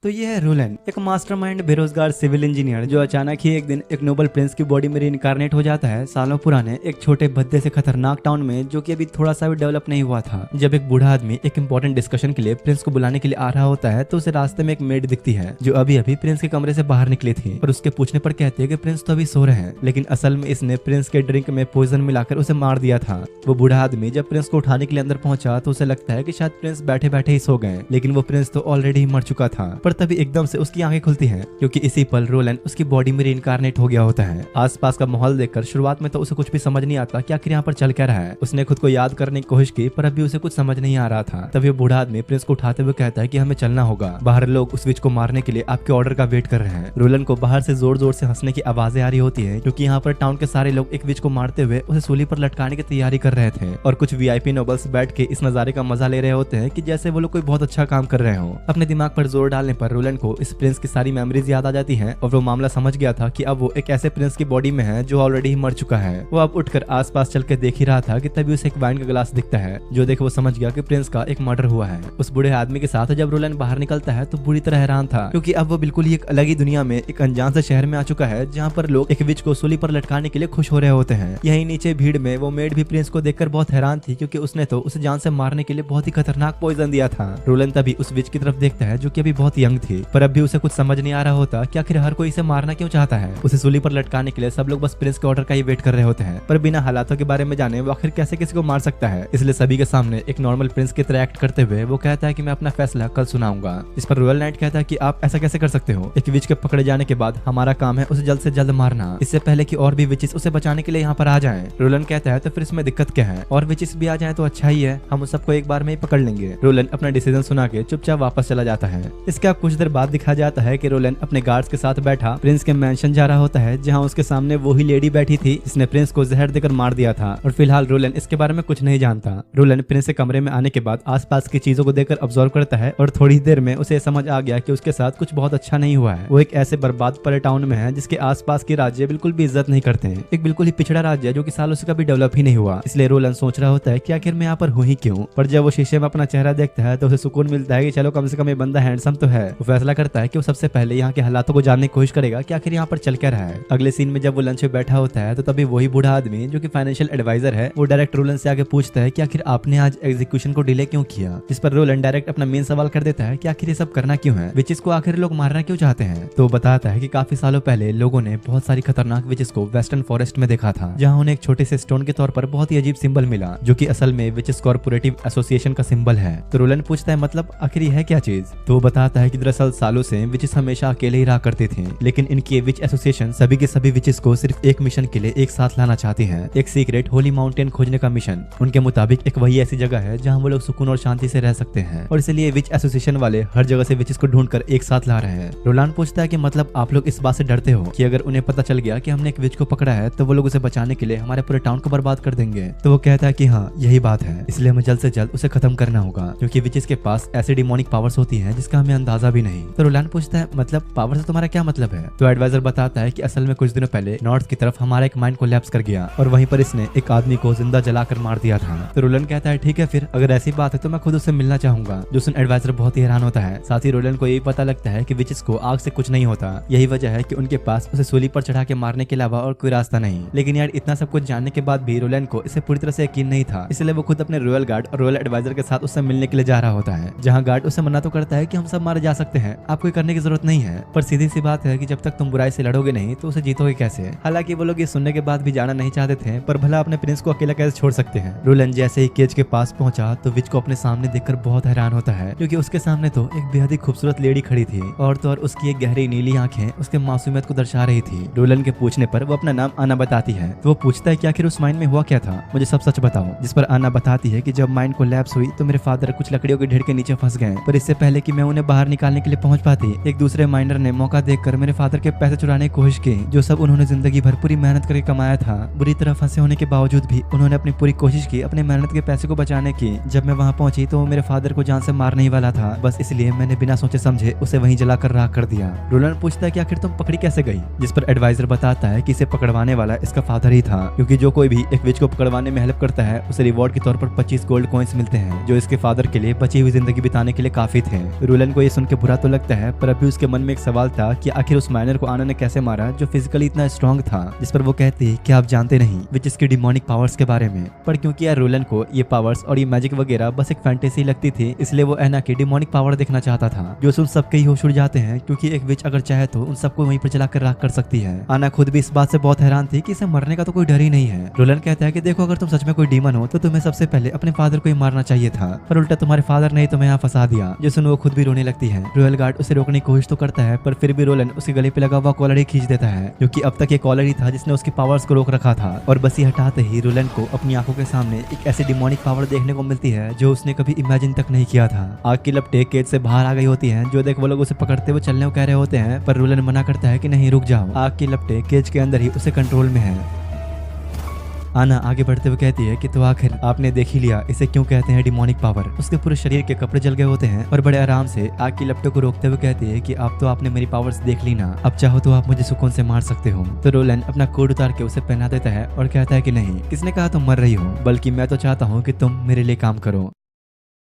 तो ये है रोलन, एक मास्टरमाइंड बेरोजगार सिविल इंजीनियर जो अचानक ही एक दिन एक नोबल प्रिंस की बॉडी में रिइंकार्नेट हो जाता है सालों पुराने एक छोटे भद्दे से खतरनाक टाउन में, जो कि अभी थोड़ा सा भी डेवलप नहीं हुआ था। जब एक बूढ़ा आदमी एक इंपॉर्टेंट डिस्कशन के लिए प्रिंस को बुलाने के लिए आ रहा होता है तो उसे रास्ते में एक मेड दिखती है जो अभी अभी प्रिंस के कमरे से बाहर निकली थी और उसके पूछने पर कहती है कि प्रिंस तो अभी सो रहे हैं, लेकिन असल में इसने प्रिंस के ड्रिंक में पॉइजन मिलाकर उसे मार दिया था। वो बूढ़ा आदमी जब प्रिंस को उठाने के लिए अंदर पहुंचा तो उसे लगता है कि शायद प्रिंस बैठे बैठे ही सो गए, लेकिन वो प्रिंस तो ऑलरेडी मर चुका था। पर तभी एकदम से उसकी आंखें खुलती हैं क्योंकि इसी पल रोलन उसकी बॉडी में रिइंकार्नेट हो गया होता है। आसपास का माहौल देखकर शुरुआत में तो उसे कुछ भी समझ नहीं आता कि आखिर यहाँ पर चल क्या रहा है। उसने खुद को याद करने की कोशिश की पर अभी उसे कुछ समझ नहीं आ रहा था। तभी बूढ़ा आदमी प्रिंस को उठाते हुए कहता है कि हमें चलना होगा, बाहर लोग उस विच को मारने के लिए आपके ऑर्डर का वेट कर रहे हैं। रोलन को बाहर से जोर जोर से हंसने की आवाजें आ रही होती है क्योंकि यहाँ पर टाउन के सारे लोग एक विच को मारते हुए उसे सूली पर लटकाने की तैयारी कर रहे थे और कुछ वीआईपी नोबल्स बैठ के इस नजारे का मजा ले रहे होते हैं कि जैसे वो लोग कोई बहुत अच्छा काम कर रहे हो। अपने दिमाग पर जोर डालने पर रोलन को इस प्रिंस की सारी मेमोरीज याद आ जाती हैं और वो मामला समझ गया था कि अब वो एक ऐसे प्रिंस की बॉडी में है जो ऑलरेडी मर चुका है। वो अब उठकर आसपास चल के देख ही रहा था कि तभी उसे एक वाइन का गिलास दिखता है जो देख वो समझ गया कि प्रिंस का एक मर्डर हुआ है। उस बूढ़े आदमी के साथ जब रोलन बाहर निकलता है तो बुरी तरह हैरान था क्योंकि अब वो बिल्कुल ही एक अलग ही दुनिया में एक अनजान से शहर में आ चुका है जहाँ पर लोग एक विच को सूली पर लटकाने के लिए खुश हो रहे होते हैं। यहीं नीचे भीड़ में वो मेड भी प्रिंस को देखकर बहुत हैरान थी क्योंकि उसने तो उसे जान से मारने के लिए बहुत ही खतरनाक पॉइजन दिया था। रोलन तभी उस विच की तरफ देखता है जो कि अभी बहुत यंग थी पर अब भी उसे कुछ समझ नहीं आ रहा होता कि आखिर हर कोई इसे मारना क्यों चाहता है। उसे सूली पर लटकाने के लिए सब लोग बस प्रिंस के ऑर्डर का ही वेट कर रहे होते हैं पर बिना हालातों के बारे में जाने वो आखिर कैसे किसी को मार सकता है। इसलिए सभी के सामने एक नॉर्मल प्रिंस की तरह एक्ट करते हुए वो कहता है कि मैं अपना फैसला कल सुनाऊंगा। इस पर रॉयल नाइट कहता है कि आप ऐसा कैसे कर सकते हो, एक विच के पकड़े जाने के बाद हमारा काम है उसे जल्द से जल्द मारना, इससे पहले कि और भी विचेस उसे बचाने के लिए यहाँ पर आ जाएं। रोलन कहता है तो फिर इसमें दिक्कत क्या है, और विचेस भी आ जाएं तो अच्छा ही है, हम उस सबको एक बार में ही पकड़ लेंगे। रोलन अपना डिसीजन सुना के चुपचाप वापस चला जाता है। इसका कुछ देर बाद दिखा जाता है कि रोलन अपने गार्ड्स के साथ बैठा प्रिंस के मैंशन जा रहा होता है जहाँ उसके सामने वही लेडी बैठी थी जिसने प्रिंस को जहर देकर मार दिया था और फिलहाल रोलन इसके बारे में कुछ नहीं जानता। रोलन प्रिंस के कमरे में आने के बाद आसपास की चीजों को देखकर ऑब्जर्व करता है और थोड़ी देर में उसे समझ आ गया कि उसके साथ कुछ बहुत अच्छा नहीं हुआ है। वो एक ऐसे बर्बाद पड़े टाउन में है जिसके आसपास के राज्य बिल्कुल भी इज्जत नहीं करते हैं, एक बिल्कुल ही पिछड़ा राज्य है जो कि सालों से कभी डेवलप ही नहीं हुआ। इसलिए रोलन सोच रहा होता है कि आखिर मैं यहाँ पर हूँ ही क्यों। पर जब वो शीशे में अपना चेहरा देखता है तो उसे सुकून मिलता है कि चलो कम से कम ये बंदा हैंडसम तो है। वो फैसला करता है कि वो सबसे पहले यहाँ के हालातों को जानने की कोशिश करेगा कि आखिर यहाँ पर चल क्या रहा है। अगले सीन में जब वो लंच में बैठा होता है तो तभी वही बूढ़ा आदमी जो कि फाइनेंशियल एडवाइजर है वो डायरेक्ट रोलन से आगे पूछता है कि आखिर आपने आज एग्जीक्यूशन को डिले क्यों किया। जिस पर रोलन डायरेक्ट अपना मेन सवाल कर देता है कि आखिर ये सब करना क्यों है, विचेस को आखिर लोग मारना क्यों चाहते हैं। तो वो बताता है कि काफी सालों पहले लोगों ने बहुत सारी खतरनाक विचेस को वेस्टर्न फॉरेस्ट में देखा था जहाँ उन्हें एक छोटे से स्टोन के तौर पर बहुत ही अजीब सिंबल मिला जो कि असल में विचेस कॉर्पोरेटिव एसोसिएशन का सिंबल है। तो रोलन पूछता है मतलब आखिर ये है क्या चीज। तो वो बताता है कि दरअसल सालों से विचेस हमेशा अकेले ही रहा करते थे, लेकिन इनकी विच एसोसिएशन सभी के सभी विचेस को सिर्फ एक मिशन के लिए एक साथ लाना चाहती है, एक सीक्रेट होली माउंटेन खोजने का मिशन। उनके मुताबिक एक वही ऐसी जगह है जहाँ वो लोग सुकून और शांति से रह सकते हैं और इसलिए विच एसोसिएशन वाले हर जगह से विचेस को ढूंढकर एक साथ ला रहे हैं। रोलान पूछता है कि मतलब आप लोग इस बात से डरते हो कि अगर उन्हें पता चल गया कि हमने एक विच को पकड़ा है तो वो लोग उसे बचाने के लिए हमारे पूरे टाउन को बर्बाद कर देंगे। तो वो कहता है कि हाँ यही बात है, इसलिए हमें जल्द से जल्द उसे खत्म करना होगा क्योंकि विचेस के पास ऐसी डिमोनिक पावर्स होती हैं जिसका हमें अंदाजा भी नहीं। तो रोलान पूछता है मतलब पावर से तुम्हारा क्या मतलब है। तो एडवाइजर बताता है कि असल में कुछ दिनों पहले नॉर्थ की तरफ हमारा एक माइंड कोलैप्स कर गया और वहीं पर इसने एक आदमी को जिंदा जलाकर मार दिया था। तो रोलन कहता है ठीक है फिर अगर ऐसी बात है तो मैं खुद उससे मिलना चाहूंगा। जो सुन एडवाइजर बहुत ही हैरान होता है। साथ ही रोलन को यही पता लगता है कि विचेस को आग से कुछ नहीं होता, यही वजह है कि उनके पास उसे सूली पर चढ़ा के मारने के अलावा और कोई रास्ता नहीं। लेकिन यार इतना सब कुछ जानने के बाद भी रोलन को इसे पूरी तरह से यकीन नहीं था, इसलिए वो खुद अपने रॉयल गार्ड और रॉयल एडवाइजर के साथ उससे मिलने के लिए जा रहा होता है जहाँ गार्ड उसे मना तो करता है कि हम सब मारे जा सकते हैं, आपको ये करने की जरूरत नहीं है। पर सीधी सी बात है कि जब तक तुम बुराई से लड़ोगे नहीं तो उसे जीतोगे कैसे। हालांकि वो लोग ये सुनने के बाद भी जाना नहीं चाहते थे पर भला अपने प्रिंस को अकेला कैसे छोड़ सकते हैं। रोलन जैसे ही केज के पास पहुंचा तो विच को अपने सामने देखकर बहुत हैरान होता है क्योंकि उसके सामने तो एक बेहद ही खूबसूरत लेडी खड़ी थी और तो और उसकी एक गहरी नीली आंखें उसके मासूमियत को दर्शा रही थी। रोलन के पूछने पर वो अपना नाम आना बताती है तो वो पूछता है कि आखिर उस माइंड में हुआ क्या था, मुझे सब सच बताओ। जिस पर आना बताती है कि जब माइंड को लैप्स हुई तो मेरे फादर कुछ लकड़ियों के ढेर के नीचे फंस गए, पर इससे पहले कि मैं उन्हें बाहर निकालने के लिए पहुंच पाती एक दूसरे माइंडर ने मौका देखकर मेरे फादर के पैसे चुराने की कोशिश की जो सब उन्होंने जिंदगी भर पूरी मेहनत करके कमाया था। बुरी तरह फंसे होने के बावजूद भी उन्होंने अपनी पूरी कोशिश की अपने मेहनत के पैसे को बचाने की। जब मैं वहाँ पहुंची तो मेरे फादर को जान से मारने ही वाला था, बस इसलिए मैंने बिना सोचे समझे उसे वहीं जलाकर राख कर दिया। रोलन पूछता है कि आखिर तुम पकड़ी कैसे गई। जिस पर एडवाइजर बताता है कि इसे पकड़वाने वाला इसका फादर ही था क्योंकि जो कोई भी एक विच को पकड़वाने में हेल्प करता है उसे रिवॉर्ड के तौर पर 25 गोल्ड कॉइंस मिलते हैं जो इसके फादर के लिए बची हुई जिंदगी बिताने के लिए काफी थे। रोलन को ये सुन के बुरा तो लगता है, पर अभी उसके मन में एक सवाल था कि आखिर उस माइनर को आना ने कैसे मारा जो फिजिकली इतना स्ट्रॉन्ग था। जिस पर वो कहती है कि आप जानते नहीं विचेस की डिमोनिक पावर्स के बारे में। पर क्योंकि यार रोलन को ये पावर्स और ये मैजिक वगैरह बस एक फैंटेसी लगती थी, इसलिए वो एना की डिमोनिक पावर देखना चाहता था, जो सुन सबके ही होश उड़ जाते हैं क्योंकि एक विच अगर चाहे तो उन सबको वहीं पर जलाकर राख कर सकती है। आना खुद भी इस बात से बहुत हैरान थी कि इसे मरने का तो कोई डर ही नहीं है। रोलन कहता है कि देखो, अगर तुम सच में कोई डीमन हो तो तुम्हें सबसे पहले अपने फादर को ही मारना चाहिए था, पर उल्टा तुम्हारे फादर ने तुम्हें यहाँ फंसा दिया। जो सुन वो खुद भी रोने लगती है। रॉयल गार्ड उसे रोकने की कोशिश तो करता है, पर फिर भी रोलन उसके गले पे लगा हुआ कॉलर ही खींच देता है, क्योंकि अब तक ये कॉलर ही था जिसने उसकी पावर्स को रोक रखा था। और बस ये हटाते ही रोलन को अपनी आंखों के सामने एक ऐसी डिमोनिक पावर देखने को मिलती है जो उसने कभी इमेजिन तक नहीं किया था। आग की लपटें केज से बाहर आ गई होती हैं, जो देख वो लोग उसे पकड़ते हुए चलने को कह रहे होते हैं, पर रोलन मना करता है कि नहीं, रुक जाओ। आग की लपटें केज के अंदर ही उसे कंट्रोल में है। आना आगे बढ़ते हुए कहती है कि तो आखिर आपने देख ही लिया इसे क्यों कहते हैं डिमोनिक पावर। उसके पूरे शरीर के कपड़े जल गए होते हैं और बड़े आराम से आग की लपटों को रोकते हुए कहती है कि अब तो आपने मेरी पावर्स देख ली ना, अब चाहो तो आप मुझे सुकून से मार सकते हो। तो रोलन अपना कोट उतार के उसे पहना देता है और कहता है कि नहीं, किसने कहा तुम मर रही हो, बल्कि मैं तो चाहता हूँ कि तुम मेरे लिए काम करो।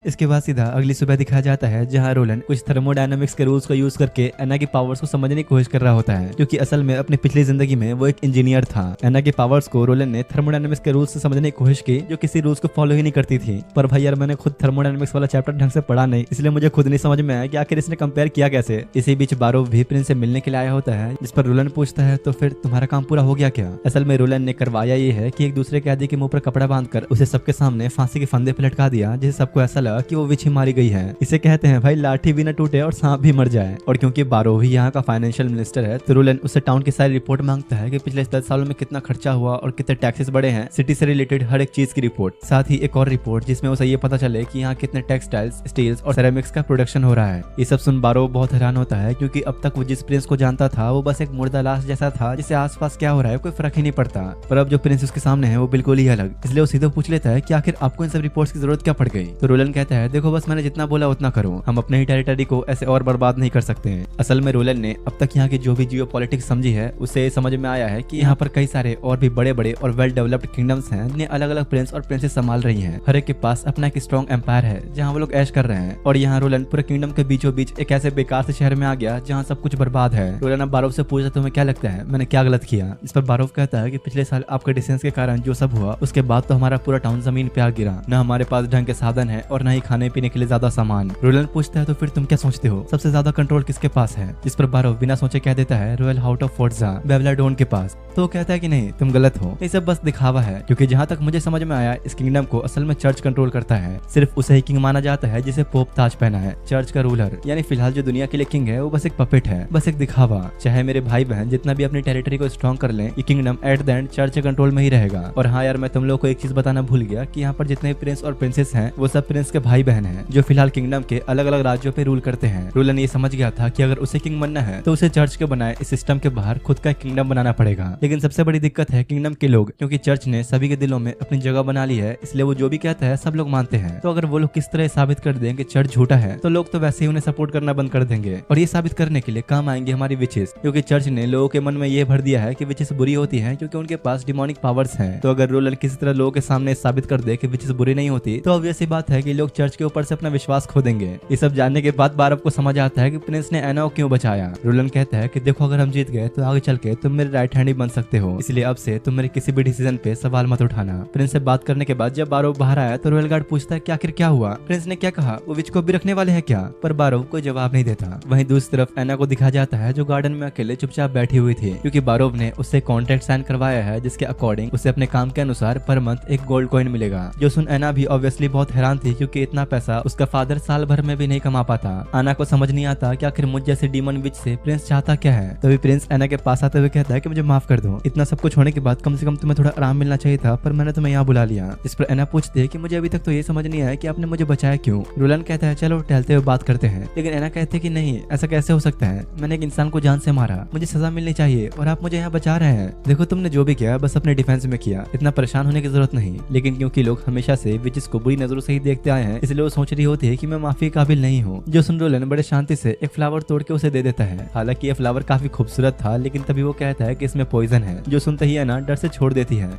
इसके बाद सीधा अगली सुबह दिखाया जाता है, जहां रोलन कुछ थर्मोडायनामिक्स के रूल्स को यूज करके एना की पावर्स को समझने की कोशिश कर रहा होता है, क्योंकि असल में अपनी पिछली जिंदगी में वो एक इंजीनियर था। एना की पावर्स को रोलन ने थर्मोडायनामिक्स के रूल्स से समझने की कोशिश की, जो किसी रूल्स को फॉलो ही नहीं करती थी। पर भाई यार, मैंने खुद थर्मोडायनामिक्स वाला चैप्टर ढंग से पढ़ा नहीं, इसलिए मुझे खुद नहीं समझ में आया कि आखिर इसने कंपेयर किया कैसे। इसी बीच बारो भी प्रिंस से मिलने के लिए आया होता है, जिस पर रोलन पूछता है तो फिर तुम्हारा काम पूरा हो गया क्या। असल में रोलन ने करवाया ये है कि एक दूसरे कैदी के मुंह पर कपड़ा बांधकर उसे सबके सामने फांसी के फंदे पे लटका दिया, जिससे सबको ऐसा लगा कि वो विच ही मारी गई है। इसे कहते हैं भाई लाठी भी न टूटे और सांप भी मर जाए। और क्योंकि बारो ही यहाँ का फाइनेंशियल मिनिस्टर है, तो रोलन उससे टाउन की सारी रिपोर्ट मांगता है कि पिछले 10 सालों में कितना खर्चा हुआ और कितने टैक्सेस बढ़े हैं, सिटी से रिलेटेड हर एक चीज की रिपोर्ट, साथ ही एक और रिपोर्ट जिसमें उसे ये पता चले कि यहाँ कितने टेक्सटाइल्स, स्टील्स और सेरेमिक्स का प्रोडक्शन हो रहा है। ये सब सुन बारो बहुत हैरान होता है, क्योंकि अब तक वो जिस प्रिंस को जानता था वो बस एक मुर्दा लाश जैसा था, जिसे आसपास क्या हो रहा है कोई फर्क ही नहीं पड़ता। पर अब जो प्रिंस उसके सामने है वो बिल्कुल ही अलग, इसलिए वो सीधे पूछ लेता है कि आखिर आपको इन सब रिपोर्ट्स की जरूरत क्या पड़ गई। तो रोलन कहता है देखो, बस मैंने जितना बोला उतना करो, हम अपने ही टेरिटरी को ऐसे और बर्बाद नहीं कर सकते हैं। असल में रोलन ने अब तक यहाँ की जो भी जियोपॉलिटिक्स समझी है, उसे समझ में आया है कि यहाँ पर कई सारे और भी बड़े बड़े और वेल डेवलप्ड किंगडम्स हैं, जिन्हें अलग अलग प्रिंस और प्रिंसेस संभाल रही हैं। हर एक के पास अपना एक स्ट्रॉन्ग एम्पायर है जहाँ वो लोग ऐश कर रहे हैं। और यहाँ रोलन पूरे किंगडम के बीचों बीच एक ऐसे बेकार से शहर में आ गया जहाँ सब कुछ बर्बाद है। रोलन अब बारोव से पूछता तुम्हें क्या लगता है मैंने क्या गलत किया। इस पर बारोव कहता है कि पिछले साल आपके डिसीजंस के कारण जो सब हुआ, उसके बाद तो हमारा पूरा टाउन जमीन पे आ गिरा, न हमारे पास ढंग के साधन है और न ही खाने पीने के लिए ज्यादा सामान। रोलन पूछता है तो फिर तुम क्या सोचते हो सबसे ज्यादा कंट्रोल किसके पास है। जिस पर बारो बिना सोचे कह देता है रॉयल हाउस ऑफ फोर्जा बेवलाडोन के पास। तो वो कहता है कि नहीं, तुम गलत हो, ये सब बस दिखावा है, क्योंकि जहाँ तक मुझे समझ में आया इस किंगडम को असल में चर्च कंट्रोल करता है। सिर्फ उसे ही किंग माना जाता है जिसे पोप ताज पहना है, चर्च का रूलर। यानी फिलहाल जो दुनिया के लिए किंग है वो बस एक पपेट है, बस एक दिखावा। चाहे मेरे भाई बहन जितना भी अपनी टेरिटरी को स्ट्रॉन्ग कर लें, ये kingdom at the end church के कंट्रोल में ही रहेगा। और हाँ यार, मैं तुम लोग को एक चीज बताना भूल गया कि यहाँ पर जितने प्रिंस और प्रिंसेस हैं वो सब प्रिंस के भाई बहन हैं, जो फिलहाल किंगडम के अलग अलग राज्यों पे रूल करते हैं। रोलन ये समझ गया था कि अगर उसे किंग बनना है तो उसे चर्च के बनाए इस सिस्टम के बाहर खुद का किंगडम बनाना पड़ेगा। लेकिन सबसे बड़ी दिक्कत है किंगडम के लोग, क्योंकि चर्च ने सभी के दिलों में अपनी जगह बना ली है, इसलिए वो जो भी कहता है सब लोग मानते हैं। तो अगर वो लोग किस तरह साबित कर दें कि चर्च झूठा है, तो लोग तो वैसे ही उन्हें सपोर्ट करना बंद कर देंगे। और ये साबित करने के लिए काम आएंगे हमारी विचेस, क्योंकि चर्च ने लोगों के मन में ये भर दिया है कि विचेस बुरी होती है क्योंकि उनके पास डिमोनिक पावर्स हैं। तो अगर रोलन किसी तरह लोगों के सामने साबित कर दे कि विचेस बुरी नहीं होती, तो ऑब्वियस सी बात है कि लोग चर्च के ऊपर से अपना विश्वास खो देंगे। ये सब जानने के बाद बारब को समझ आता है कि प्रिंस ने एना को क्यों बचाया। रोलन कहता है कि देखो, अगर हम जीत गए तो आगे चल के तुम मेरे राइट हैंड ही बन सकते हो, इसलिए अब से तुम मेरे किसी भी डिसीजन पे सवाल मत उठाना। प्रिंस से बात करने के बाद जब बारव बाहर आया तो रॉयल गार्ड पूछता है कि आखिर क्या हुआ, प्रिंस ने क्या कहा, वो विच को भी रखने वाले हैं क्या। पर बारव कोई जवाब नहीं देता। वहीं दूसरी तरफ एना को दिखाया जाता है जो गार्डन में अकेले चुपचाप बैठी हुई थी, क्योंकि बारव ने उससे कॉन्ट्रैक्ट साइन करवाया है जिसके अकॉर्डिंग उसे अपने काम के अनुसार पर मंथ एक गोल्ड कॉइन मिलेगा। जो सुन एना भी ऑब्वियसली बहुत हैरान थी, क्योंकि इतना पैसा उसका फादर साल भर में भी नहीं कमा पाता। एना को समझ नहीं आता कि आखिर मुझ जैसे डीमन विच से प्रिंस चाहता क्या है। तभी प्रिंस एना के पास आते हुए कहता है कि मुझे माफ कर दो, इतना सब कुछ होने के बाद कम से कम तुम्हें थोड़ा आराम मिलना चाहिए था, पर मैंने तुम्हें यहाँ बुला लिया। इस पर एना पूछती है कि मुझे अभी तक तो ये समझ नहीं आया कि आपने मुझे बचाया क्यों। रोलन कहता है चलो टहलते हुए बात करते हैं, लेकिन एना कहते हैं कि नहीं, ऐसा कैसे हो सकता है, मैंने एक इंसान को जान से मारा, मुझे सजा मिलनी चाहिए और आप मुझे यहाँ बचा रहे हैं। देखो, तुमने जो भी किया बस अपने डिफेंस में किया, इतना परेशान होने की जरूरत नहीं। लेकिन क्योंकि लोग हमेशा से विचेस को बुरी नजरों से ही देखते आए हैं, इसलिए वो सोच रही होती है कि मैं माफी काबिल नहीं हूँ। जो सुन रोलन बड़े शांति से एक फ्लावर तोड़ के उसे दे देता है। हालांकि ये फ्लावर काफी खूबसूरत था, लेकिन तभी वो कहता है कि इसमें पॉइजन है। जो सुनते ही एना डर से छोड़ देती है।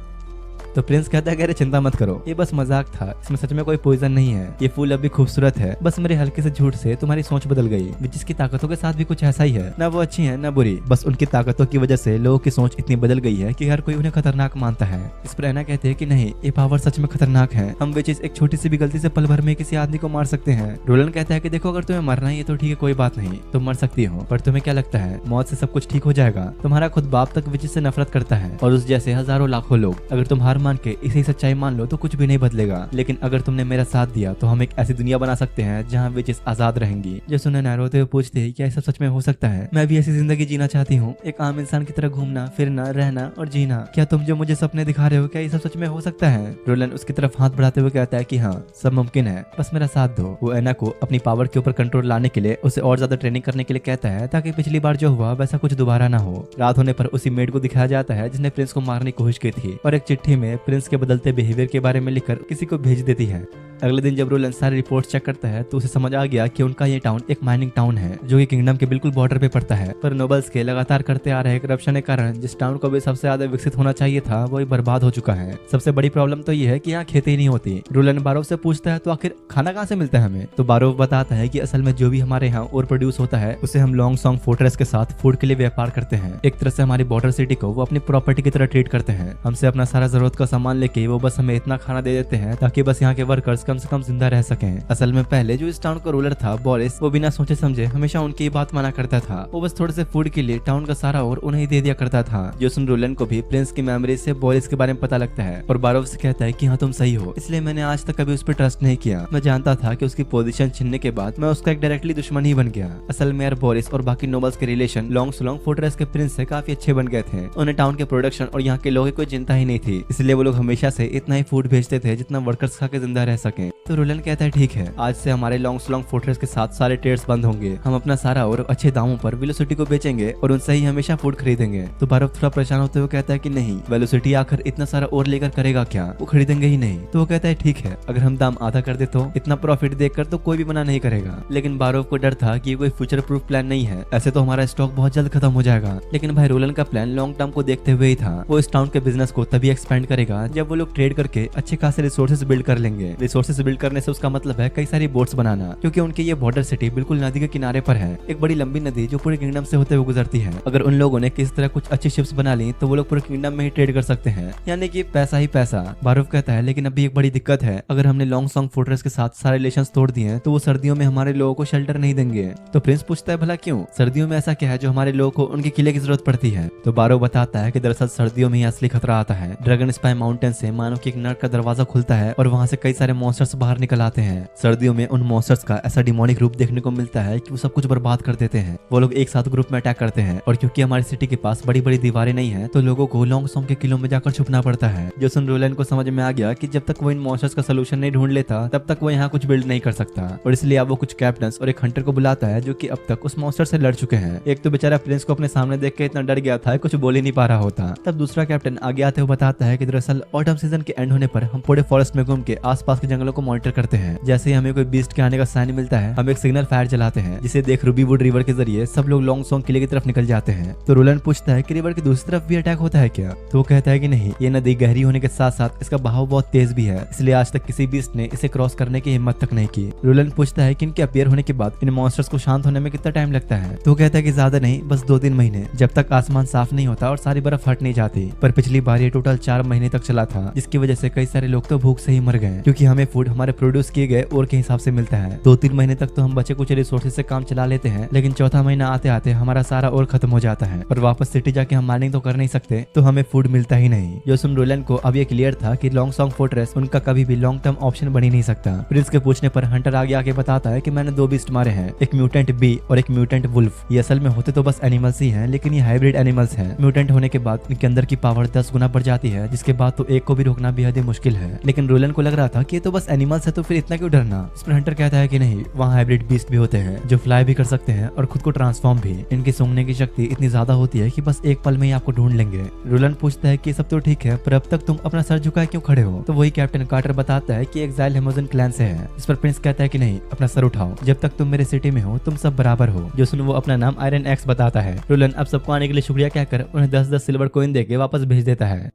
तो प्रिंस कहता है कि अरे चिंता मत करो, ये बस मजाक था, इसमें सच में कोई पॉइजन नहीं है, ये फूल अभी खूबसूरत है, बस मेरे हल्के से झूठ से तुम्हारी सोच बदल गई। विचिस की ताकतों के साथ भी कुछ ऐसा ही है, ना वो अच्छी है ना बुरी, बस उनकी ताकतों की वजह से लोगों की सोच इतनी बदल गई है कि हर कोई उन्हें खतरनाक मानता है। इस पर एना कहते हैं कि नहीं, ये पावर सच में खतरनाक है, हम विचिस एक छोटी सी भी गलती से पल भर में किसी आदमी को मार सकते हैं। रोलैंड कहता है कि देखो, अगर तुम्हें मरना है तो ठीक है, कोई बात नहीं, तुम मर सकती हो, पर तुम्हें क्या लगता है मौत से सब कुछ ठीक हो जाएगा? तुम्हारा खुद बाप तक विचिस से नफरत करता है और उस जैसे हजारों लाखों लोग। अगर तुम हार मान के इसे सच्चाई मान लो तो कुछ भी नहीं बदलेगा, लेकिन अगर तुमने मेरा साथ दिया तो हम एक ऐसी दुनिया बना सकते हैं जहाँ विचिस आजाद रहेंगी। जो सुनने रोते हुए पूछते हैं क्या ये सब सच में हो सकता है? मैं भी ऐसी जिंदगी जीना चाहती हूँ, एक आम इंसान की तरह घूमना फिरना रहना और जीना। क्या तुम जो मुझे सपने दिखा रहे हो, क्या ये सब सच में हो सकता है? रोलैंड उसकी तरफ हाथ बढ़ाते हुए कहता है कि हाँ, सब मुमकिन है, बस मेरा साथ दो। वो एना को अपनी पावर के ऊपर कंट्रोल लाने के लिए उसे और ज्यादा ट्रेनिंग करने के लिए कहता है, ताकि पिछली बार जो हुआ वैसा कुछ दोबारा ना हो। रात होने पर उसी मेड को दिखाया जाता है जिसने प्रिंस को मारने की कोशिश की थी और एक चिट्ठी में प्रिंस के बदलते बिहेवियर के बारे में लिखकर किसी को भेज देती है। अगले दिन जब रोलैंड सारी रिपोर्ट चेक करता है तो उसे समझ आ गया कि उनका ये टाउन एक माइनिंग टाउन है जो कि किंगडम के बिल्कुल बॉर्डर पे पड़ता है, पर नोबल्स के लगातार करते आ रहे करप्शन के कारण जिस टाउन को भी सबसे ज्यादा विकसित होना चाहिए था वो बर्बाद हो चुका है। सबसे बड़ी प्रॉब्लम तो ये है कि यहाँ खेती ही नहीं होती। रोलैंड बारोव से पूछता है तो आखिर खाना कहाँ से मिलता है हमें? तो बारोव बताता है कि असल में जो भी हमारे यहाँ और प्रोड्यूस होता है उसे हम लॉन्ग सॉन्ग फोर्ट्रेस के साथ फूड के लिए व्यापार करते हैं। एक तरह से हमारी बॉर्डर सिटी को वो अपनी प्रॉपर्टी की तरह ट्रीट करते हैं। हमसे अपना सारा जरूरत का सामान लेके वो बस हमें इतना खाना दे देते हैं ताकि बस यहाँ के वर्कर्स कम से कम जिंदा रह सकें। असल में पहले जो इस टाउन का रूलर था बोरिस, वो बिना सोचे समझे हमेशा उनकी बात माना करता था। वो बस थोड़े से फूड के लिए टाउन का सारा और उन्हें दे दिया करता था। जो सुन रोलैंड को भी प्रिंस की मेमोरी से बोरिस के बारे में पता लगता है और बारोव से कहता है कि हाँ तुम सही हो, इसलिए मैंने आज तक कभी उस पर ट्रस्ट नहीं किया। मैं जानता था कि उसकी पोजीशन छीनने के बाद मैं उसका एक डायरेक्टली दुश्मन ही बन गया। असल में यार बोरिस और बाकी नोबल्स के रिलेशन लॉन्ग सुलॉन्ग फोर्ट्रेस के प्रिंस से काफी अच्छे बन गए थे। उन्हें टाउन के प्रोडक्शन और यहाँ के लोगों की कोई चिंता ही नहीं थी, इसलिए वो लोग हमेशा से इतना ही फूड भेजते थे जितना वर्कर्स खा के जिंदा रह सके। तो रोलैंड कहता है ठीक है, आज से हमारे लॉन्ग सुलॉन्ग फोर्ट्रेस के साथ सारे ट्रेड्स बंद होंगे, हम अपना सारा और अच्छे दामों पर वेलोसिटी को बेचेंगे और उनसे ही हमेशा फूड खरीदेंगे। तो बारोव थोड़ा परेशान होते हुए कहता है कि नहीं, वेलोसिटी आकर इतना सारा और लेकर करेगा क्या, वो खरीदेंगे ही नहीं। तो वो कहता है ठीक है, अगर हम दाम आधा कर दे तो इतना प्रॉफिट देखकर तो कोई भी मना नहीं करेगा। लेकिन बारोव को डर था कि ये कोई फ्यूचर प्रूफ प्लान नहीं है, ऐसे तो हमारा स्टॉक बहुत जल्द खत्म हो जाएगा। लेकिन भाई रोलैंड का प्लान लॉन्ग टर्म को देखते हुए ही था। वो इस टाउन के बिजनेस को तभी एक्सपेंड करेगा जब वो लोग ट्रेड करके अच्छे खासे रिसोर्सेज बिल्ड कर लेंगे। रिसोर्सेज बिल्ड करने से उसका मतलब है कई सारी बोट्स बनाना, क्योंकि उनकी ये बॉर्डर सिटी बिल्कुल नदी के किनारे पर है, एक बड़ी लंबी नदी जो पूरे किंगडम से होते हुए गुजरती है। अगर उन लोगों ने किस तरह कुछ अच्छी शिप्स बना ली तो वो लोग पूरे किंगडम में ही ट्रेड कर सकते हैं, यानी कि पैसा ही पैसा। बारोव कहता है लेकिन अभी एक बड़ी दिक्कत है, अगर हमने लॉन्ग सॉन्ग फोर्ट्रेस के साथ सारे रिलेशंस तोड़ दिए तो वो सर्दियों में हमारे लोगों को शेल्टर नहीं देंगे। तो प्रिंस पूछता है भला क्यों, सर्दियों में ऐसा क्या है जो हमारे लोगों को उनके किले की जरूरत पड़ती है? तो बारोव बताता है कि दरअसल सर्दियों में ही असली खतरा आता है। ड्रैगन स्पाई माउंटेन से मानो कि एक नर्क का दरवाजा खुलता है और वहां से कई सारे मॉन्स्टर्स बाहर निकल आते हैं। सर्दियों में उन मॉन्स्टर्स का ऐसा डिमोनिक रूप देखने को मिलता है कि वो सब कुछ बर्बाद कर देते हैं। वो लोग एक साथ ग्रुप में अटैक करते हैं और क्योंकि हमारी सिटी के पास बड़ी बड़ी दीवारें नहीं है तो लोगों को लॉन्ग सॉन्ग के किलों में जाकर छुपना पड़ता है। जो सुन रोलैंड को समझ में आ गया कि जब तक वो इन मॉन्स्टर्स का सोल्यूशन नहीं ढूंढ लेता तब तक वो यहाँ कुछ बिल्ड नहीं कर सकता, और इसलिए अब वो कुछ कैप्टन्स और एक हंटर को बुलाता है जो कि अब तक उस मॉन्स्टर से लड़ चुके हैं। एक तो बेचारा प्रिंस को अपने सामने देख के इतना डर गया था कुछ बोल ही नहीं पा रहा होता। तब दूसरा कैप्टन आगे आते हुए बताता है कि दरअसल ऑटम सीजन के एंड होने पर हम पूरे फॉरेस्ट में घूम के आसपास के जंगलों को मॉनिटर करते हैं। जैसे ही हमें कोई बीस्ट के आने का साइन मिलता है हम एक सिग्नल फायर चलाते हैं, जिसे देख रूबीवुड रिवर के जरिए सब लोग लॉन्ग सॉन्ग किले की तरफ निकल जाते हैं। तो रोलैंड पूछता है कि रिवर की दूसरी तरफ भी अटैक होता है क्या? तो वो कहता है कि नहीं, ये नदी गहरी होने के साथ साथ इसका बहाव बहुत तेज भी है, इसलिए आज तक किसी बीस्ट ने इसे क्रॉस करने की हिम्मत तक नहीं की। रोलैंड पूछता है कि इनके अपीयर होने के बाद इन मॉन्स्टर्स को शांत होने में कितना टाइम लगता है? तो वो कहता है कि ज्यादा नहीं, बस 2-3 महीने, जब तक आसमान साफ नहीं होता और सारी बर्फ हट नहीं जाती। पर पिछली बार ये टोटल 4 महीने तक चला था, जिसकी वजह से कई सारे लोग तो भूख से ही मर गए, क्योंकि हमें फूड हमारे प्रोड्यूस किए गए और के हिसाब से मिलता है। 2-3 महीने तक तो हम बचे कुछ रिसोर्सेज से काम चला लेते हैं, लेकिन चौथा महीना आते आते हमारा सारा और खत्म हो जाता है और वापस सिटी जाके हम माइनिंग तो कर नहीं सकते, तो हमें फूड मिलता ही नहीं। जो सुन रोलैंड को अब ये क्लियर था कि लॉन्ग सॉन्ग फोर्ट्रेस उनका कभी भी लॉन्ग टर्म ऑप्शन बन ही नहीं सकता। प्रिंस के पूछने पर हंटर आगे आके बताता है कि मैंने 2 बीस्ट मारे हैं, एक म्यूटेंट बी और एक म्यूटेंट वुल्फ। ये असल में होते तो बस एनिमल्स ही हैं, लेकिन ये हाइब्रिड एनिमल्स हैं। म्यूटेंट होने के बाद इनके अंदर की पावर 10 गुना बढ़ जाती है, जिसके बाद तो एक को भी रोकना बेहद ही मुश्किल है। लेकिन रोलैंड को लग रहा था कि ये तो बस एनिमल्स है, तो फिर इतना क्यों डरना? इस पर हंटर कहता है कि नहीं, वहाँ हाइब्रिड बीस्ट भी होते हैं जो फ्लाई भी कर सकते हैं और खुद को ट्रांसफॉर्म भी। इनकी सूंघने की शक्ति इतनी ज्यादा होती है कि बस एक पल में ही आपको ढूंढ लेंगे। रोलैंड पूछता है कि सब तो ठीक है, पर अब तक तुम अपना सर झुकाए क्यों खड़े हो? तो वही कैप्टन कार्टर बताता है कि एक्साइल हेमोजन क्लैन से है। इस पर प्रिंस कहता है कि नहीं, अपना सर उठाओ, जब तक तुम मेरे सिटी में हो तुम सब बराबर हो। जो सुन वो अपना नाम आयरन एक्स बताता है। रोलैंड अब सबको आने के लिए शुक्रिया कहकर उन्हें 10-10 सिल्वर कॉइन देके वापस भेज देता है।